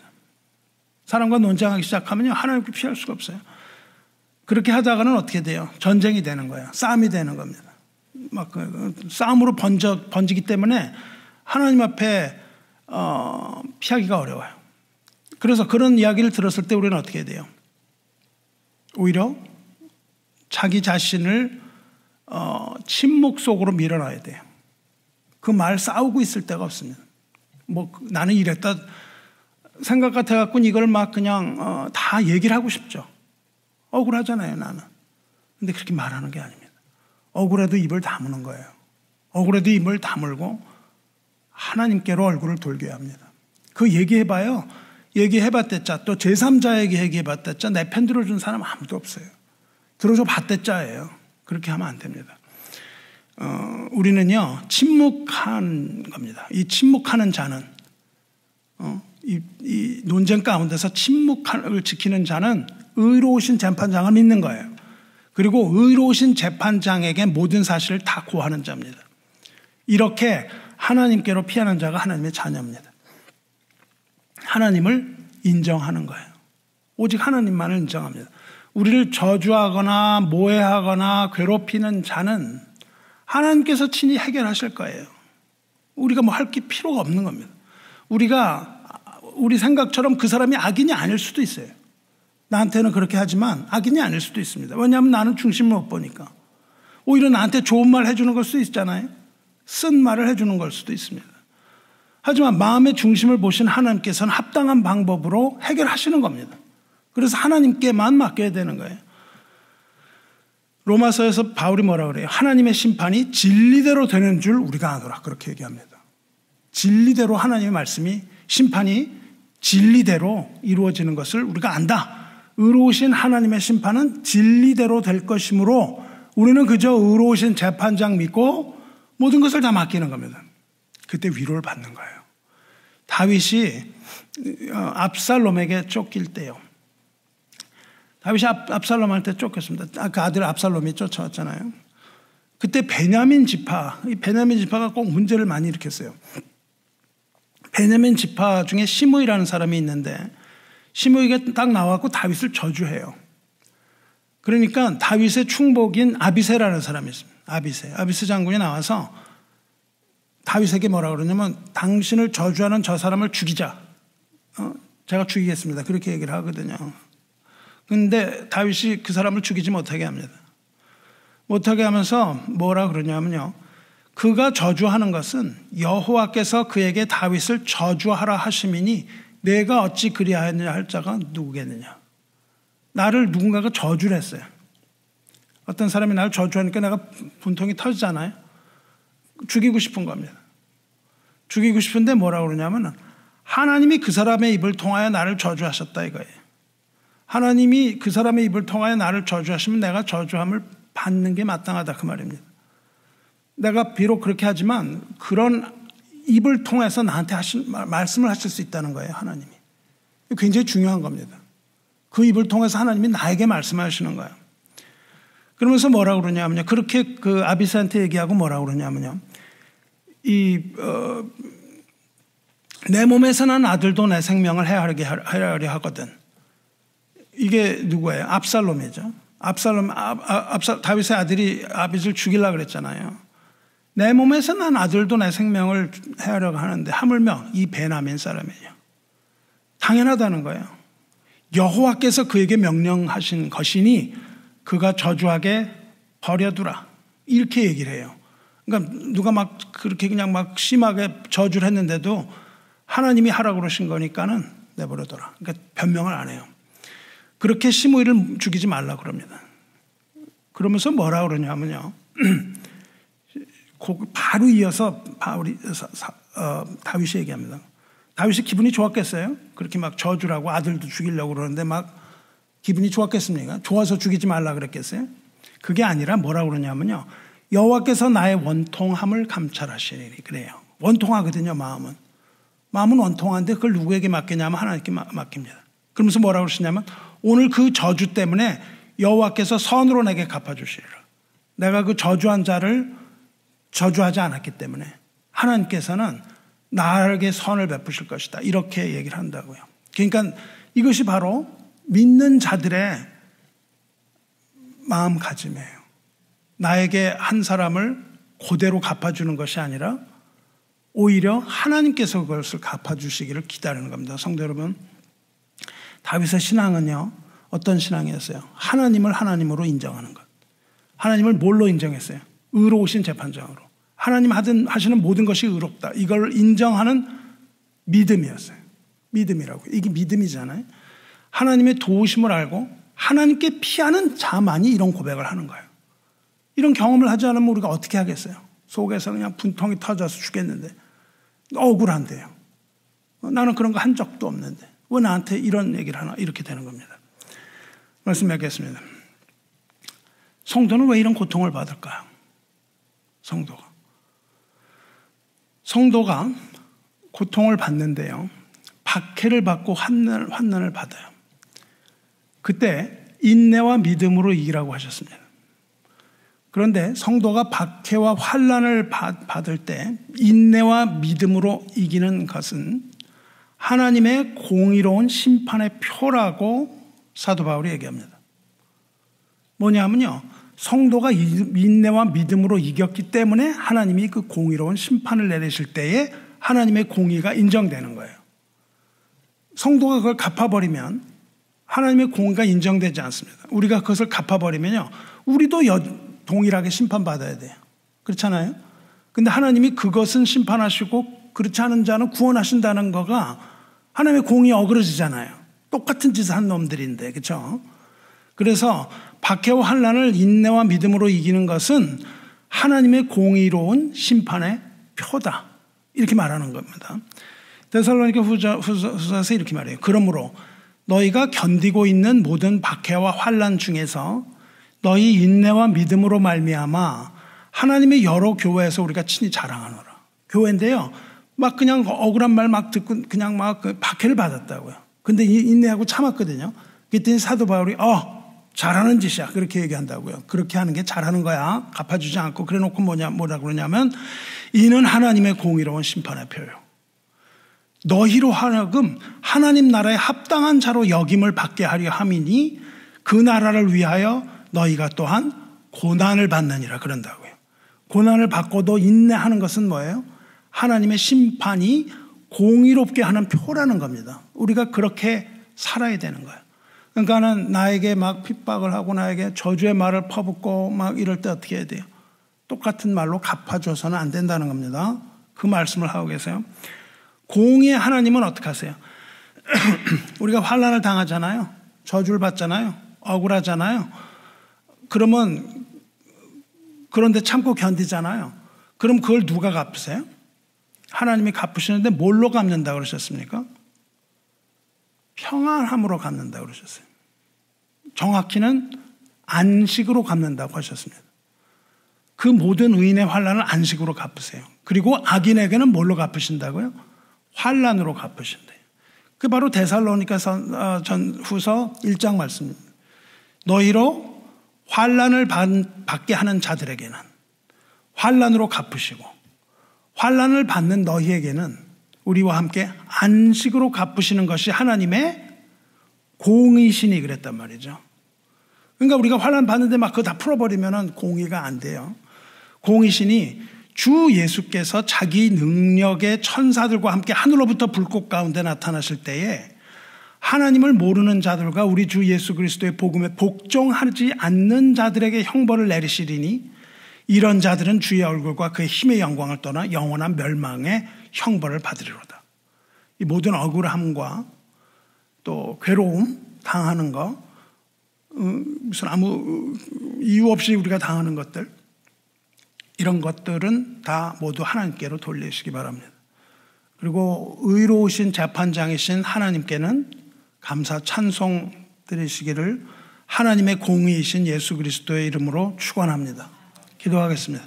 사람과 논쟁하기 시작하면요, 하나님께 피할 수가 없어요. 그렇게 하다가는 어떻게 돼요? 전쟁이 되는 거예요. 싸움이 되는 겁니다. 막 싸움으로 번지기 때문에 하나님 앞에 피하기가 어려워요. 그래서 그런 이야기를 들었을 때 우리는 어떻게 해야 돼요? 오히려 자기 자신을 침묵 속으로 밀어넣어야 돼요. 그 말 싸우고 있을 데가 없습니다. 뭐 나는 이랬다 생각 같아갖고 이걸 막 그냥 다 얘기를 하고 싶죠. 억울하잖아요, 나는. 근데 그렇게 말하는 게 아닙니다. 억울해도 입을 다무는 거예요. 억울해도 입을 다물고 하나님께로 얼굴을 돌려야 합니다. 그 얘기해봐요. 얘기해봤댔자, 또 제3자에게 얘기해봤댔자 내 편 들어준 사람 아무도 없어요. 들어줘 봤댔자예요. 그렇게 하면 안 됩니다. 우리는요, 침묵한 겁니다. 이 침묵하는 자는, 이 논쟁 가운데서 침묵을 지키는 자는 의로우신 재판장을 믿는 거예요. 그리고 의로우신 재판장에게 모든 사실을 다 고하는 자입니다. 이렇게 하나님께로 피하는 자가 하나님의 자녀입니다. 하나님을 인정하는 거예요. 오직 하나님만을 인정합니다. 우리를 저주하거나 모해하거나 괴롭히는 자는 하나님께서 친히 해결하실 거예요. 우리가 뭐 할 게 필요가 없는 겁니다. 우리 생각처럼 그 사람이 악인이 아닐 수도 있어요. 나한테는 그렇게 하지만 악인이 아닐 수도 있습니다. 왜냐하면 나는 중심을 못 보니까. 오히려 나한테 좋은 말 해주는 걸 수도 있잖아요. 쓴 말을 해주는 걸 수도 있습니다. 하지만 마음의 중심을 보신 하나님께서는 합당한 방법으로 해결하시는 겁니다. 그래서 하나님께만 맡겨야 되는 거예요. 로마서에서 바울이 뭐라 그래요? 하나님의 심판이 진리대로 되는 줄 우리가 아노라, 그렇게 얘기합니다. 진리대로 하나님의 말씀이, 심판이 진리대로 이루어지는 것을 우리가 안다. 의로우신 하나님의 심판은 진리대로 될 것이므로 우리는 그저 의로우신 재판장 믿고 모든 것을 다 맡기는 겁니다. 그때 위로를 받는 거예요. 다윗이 압살롬에게 쫓길 때요. 다윗이 압살롬한테 쫓겼습니다. 그 아들 압살롬이 쫓아왔잖아요. 그때 베냐민 지파, 이 베냐민 지파가 꼭 문제를 많이 일으켰어요. 베냐민 지파 중에 시므이라는 사람이 있는데 시므이가 딱 나와서 다윗을 저주해요. 그러니까 다윗의 충복인 아비새라는 사람이 있습니다. 아비새 장군이 나와서 다윗에게 뭐라 그러냐면 당신을 저주하는 저 사람을 죽이자. 제가 죽이겠습니다. 그렇게 얘기를 하거든요. 근데 다윗이 그 사람을 죽이지 못하게 합니다. 못하게 하면서 뭐라 그러냐면요. 그가 저주하는 것은 여호와께서 그에게 다윗을 저주하라 하심이니 내가 어찌 그리하였느냐 할 자가 누구겠느냐. 나를 누군가가 저주를 했어요. 어떤 사람이 나를 저주하니까 내가 분통이 터지잖아요. 죽이고 싶은 겁니다. 죽이고 싶은데 뭐라고 그러냐면 하나님이 그 사람의 입을 통하여 나를 저주하셨다 이거예요. 하나님이 그 사람의 입을 통하여 나를 저주하시면 내가 저주함을 받는 게 마땅하다 그 말입니다. 내가 비록 그렇게 하지만 그런 입을 통해서 나한테 말씀을 하실 수 있다는 거예요. 하나님이. 굉장히 중요한 겁니다. 그 입을 통해서 하나님이 나에게 말씀하시는 거예요. 그러면서 뭐라고 그러냐면요. 그렇게 그 아비새한테 얘기하고 뭐라고 그러냐면요. 내 몸에서 난 아들도 내 생명을 해하려 하거든. 이게 누구예요? 압살롬이죠. 다윗의 아들이 아비를 죽이려고 그랬잖아요. 내 몸에서 난 아들도 내 생명을 해하려고 하는데 하물며 이 베냐민 사람이에요. 당연하다는 거예요. 여호와께서 그에게 명령하신 것이니 그가 저주하게 버려두라. 이렇게 얘기를 해요. 그러니까 누가 막 그렇게 그냥 막 심하게 저주를 했는데도 하나님이 하라고 그러신 거니까는 내버려둬라. 그러니까 변명을 안 해요. 그렇게 시므이를 죽이지 말라 그럽니다. 그러면서 뭐라 그러냐면요. 바로 이어서 다윗이 얘기합니다. 다윗이 기분이 좋았겠어요? 그렇게 막 저주라고 아들도 죽이려고 그러는데 막 기분이 좋았겠습니까? 좋아서 죽이지 말라 그랬겠어요? 그게 아니라 뭐라고 그러냐면요. 여호와께서 나의 원통함을 감찰하시리니 그래요. 원통하거든요. 마음은 원통한데 그걸 누구에게 맡기냐면 하나님께 맡깁니다. 그러면서 뭐라고 그러시냐면 오늘 그 저주 때문에 여호와께서 선으로 내게 갚아주시리라. 내가 그 저주한 자를 저주하지 않았기 때문에 하나님께서는 나에게 선을 베푸실 것이다. 이렇게 얘기를 한다고요. 그러니까 이것이 바로 믿는 자들의 마음가짐이에요. 나에게 한 사람을 그대로 갚아주는 것이 아니라 오히려 하나님께서 그것을 갚아주시기를 기다리는 겁니다. 성도 여러분, 다윗의 신앙은요, 어떤 신앙이었어요? 하나님을 하나님으로 인정하는 것. 하나님을 뭘로 인정했어요? 의로우신 재판장으로. 하나님 하시는 모든 것이 의롭다. 이걸 인정하는 믿음이었어요. 믿음이라고. 이게 믿음이잖아요. 하나님의 도우심을 알고 하나님께 피하는 자만이 이런 고백을 하는 거예요. 이런 경험을 하지 않으면 우리가 어떻게 하겠어요? 속에서 그냥 분통이 터져서 죽겠는데 억울한데요. 나는 그런 거 한 적도 없는데 왜 나한테 이런 얘기를 하나? 이렇게 되는 겁니다. 말씀 맺겠습니다. 성도는 왜 이런 고통을 받을까요? 성도가 고통을 받는데요. 박해를 받고 환난을 받아요. 그때 인내와 믿음으로 이기라고 하셨습니다. 그런데 성도가 박해와 환난을 받을 때 인내와 믿음으로 이기는 것은 하나님의 공의로운 심판의 표라고 사도 바울이 얘기합니다. 뭐냐면요. 성도가 인내와 믿음으로 이겼기 때문에 하나님이 그 공의로운 심판을 내리실 때에 하나님의 공의가 인정되는 거예요. 성도가 그걸 갚아버리면 하나님의 공의가 인정되지 않습니다. 우리가 그것을 갚아버리면요. 우리도 동일하게 심판받아야 돼요. 그렇잖아요? 근데 하나님이 그것은 심판하시고 그렇지 않은 자는 구원하신다는 거가 하나님의 공의 어그러지잖아요. 똑같은 짓을 한 놈들인데, 그렇죠? 그래서 박해와 환난을 인내와 믿음으로 이기는 것은 하나님의 공의로운 심판의 표다. 이렇게 말하는 겁니다. 데살로니가 후서에서 이렇게 말해요. 그러므로 너희가 견디고 있는 모든 박해와 환난 중에서 너희 인내와 믿음으로 말미암아 하나님의 여러 교회에서 우리가 친히 자랑하노라. 교회인데요. 막 그냥 억울한 말 막 듣고 그냥 막 박해를 받았다고요. 근데 인내하고 참았거든요. 그랬더니 사도 바울이 잘하는 짓이야. 그렇게 얘기한다고요. 그렇게 하는 게 잘하는 거야. 갚아주지 않고. 그래 놓고 뭐라고 그러냐면 이는 하나님의 공의로운 심판의 표요. 너희로 하여금 하나님 나라에 합당한 자로 여김을 받게 하려 함이니 그 나라를 위하여 너희가 또한 고난을 받느니라 그런다고요. 고난을 받고도 인내하는 것은 뭐예요? 하나님의 심판이 공의롭게 하는 표라는 겁니다. 우리가 그렇게 살아야 되는 거예요. 그러니까는 나에게 막 핍박을 하고 나에게 저주의 말을 퍼붓고 막 이럴 때 어떻게 해야 돼요? 똑같은 말로 갚아줘서는 안 된다는 겁니다. 그 말씀을 하고 계세요. 공의의 하나님은 어떻게 하세요? 우리가 환난을 당하잖아요. 저주를 받잖아요. 억울하잖아요. 그런데 참고 견디잖아요. 그럼 그걸 누가 갚으세요? 하나님이 갚으시는데 뭘로 갚는다고 그러셨습니까? 평안함으로 갚는다고 그러셨어요. 정확히는 안식으로 갚는다고 하셨습니다. 그 모든 의인의 환난을 안식으로 갚으세요. 그리고 악인에게는 뭘로 갚으신다고요? 환난으로 갚으신대요. 그 바로 데살로니가 전후서 1장 말씀입니다. 너희로 환난을 받게 하는 자들에게는 환난으로 갚으시고 환난을 받는 너희에게는 우리와 함께 안식으로 갚으시는 것이 하나님의 공의신이 그랬단 말이죠. 그러니까 우리가 환난 받는데 막 그거 다 풀어버리면 공의가 안 돼요. 공의신이 주 예수께서 자기 능력의 천사들과 함께 하늘로부터 불꽃 가운데 나타나실 때에 하나님을 모르는 자들과 우리 주 예수 그리스도의 복음에 복종하지 않는 자들에게 형벌을 내리시리니 이런 자들은 주의 얼굴과 그의 힘의 영광을 떠나 영원한 멸망의 형벌을 받으리로다. 이 모든 억울함과 또 괴로움 당하는 거, 무슨 아무 이유 없이 우리가 당하는 것들, 이런 것들은 다 모두 하나님께로 돌리시기 바랍니다. 그리고 의로우신 재판장이신 하나님께는 감사 찬송 드리시기를 하나님의 공의이신 예수 그리스도의 이름으로 축원합니다. 기도하겠습니다.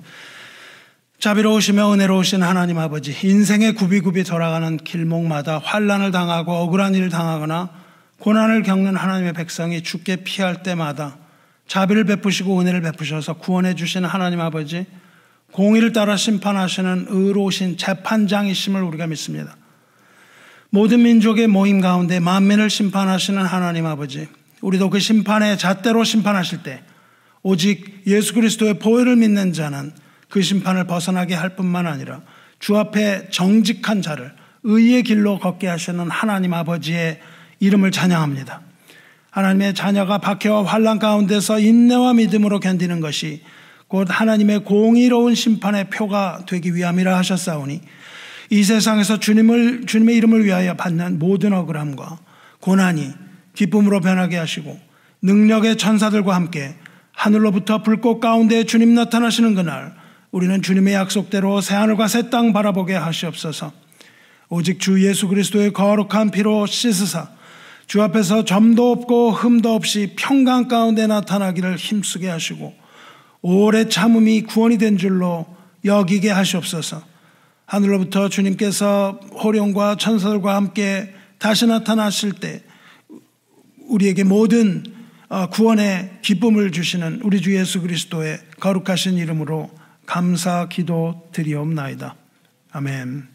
자비로우시며 은혜로우신 하나님 아버지, 인생의 굽이굽이 돌아가는 길목마다 환난을 당하고 억울한 일을 당하거나 고난을 겪는 하나님의 백성이 주께 피할 때마다 자비를 베푸시고 은혜를 베푸셔서 구원해 주시는 하나님 아버지, 공의를 따라 심판하시는 의로우신 재판장이심을 우리가 믿습니다. 모든 민족의 모임 가운데 만민을 심판하시는 하나님 아버지, 우리도 그 심판의 잣대로 심판하실 때 오직 예수 그리스도의 보혈을 믿는 자는 그 심판을 벗어나게 할 뿐만 아니라 주 앞에 정직한 자를 의의 길로 걷게 하시는 하나님 아버지의 이름을 찬양합니다. 하나님의 자녀가 박해와 환난 가운데서 인내와 믿음으로 견디는 것이 곧 하나님의 공의로운 심판의 표가 되기 위함이라 하셨사오니 이 세상에서 주님의 이름을 위하여 받는 모든 억울함과 고난이 기쁨으로 변하게 하시고 능력의 천사들과 함께 하늘로부터 불꽃 가운데 주님 나타나시는 그날 우리는 주님의 약속대로 새하늘과 새 땅 바라보게 하시옵소서. 오직 주 예수 그리스도의 거룩한 피로 씻으사 주 앞에서 점도 없고 흠도 없이 평강 가운데 나타나기를 힘쓰게 하시고 오래 참음이 구원이 된 줄로 여기게 하시옵소서. 하늘로부터 주님께서 호령과 천사들과 함께 다시 나타나실 때 우리에게 모든 구원의 기쁨을 주시는 우리 주 예수 그리스도의 거룩하신 이름으로 감사 기도 드리옵나이다. 아멘.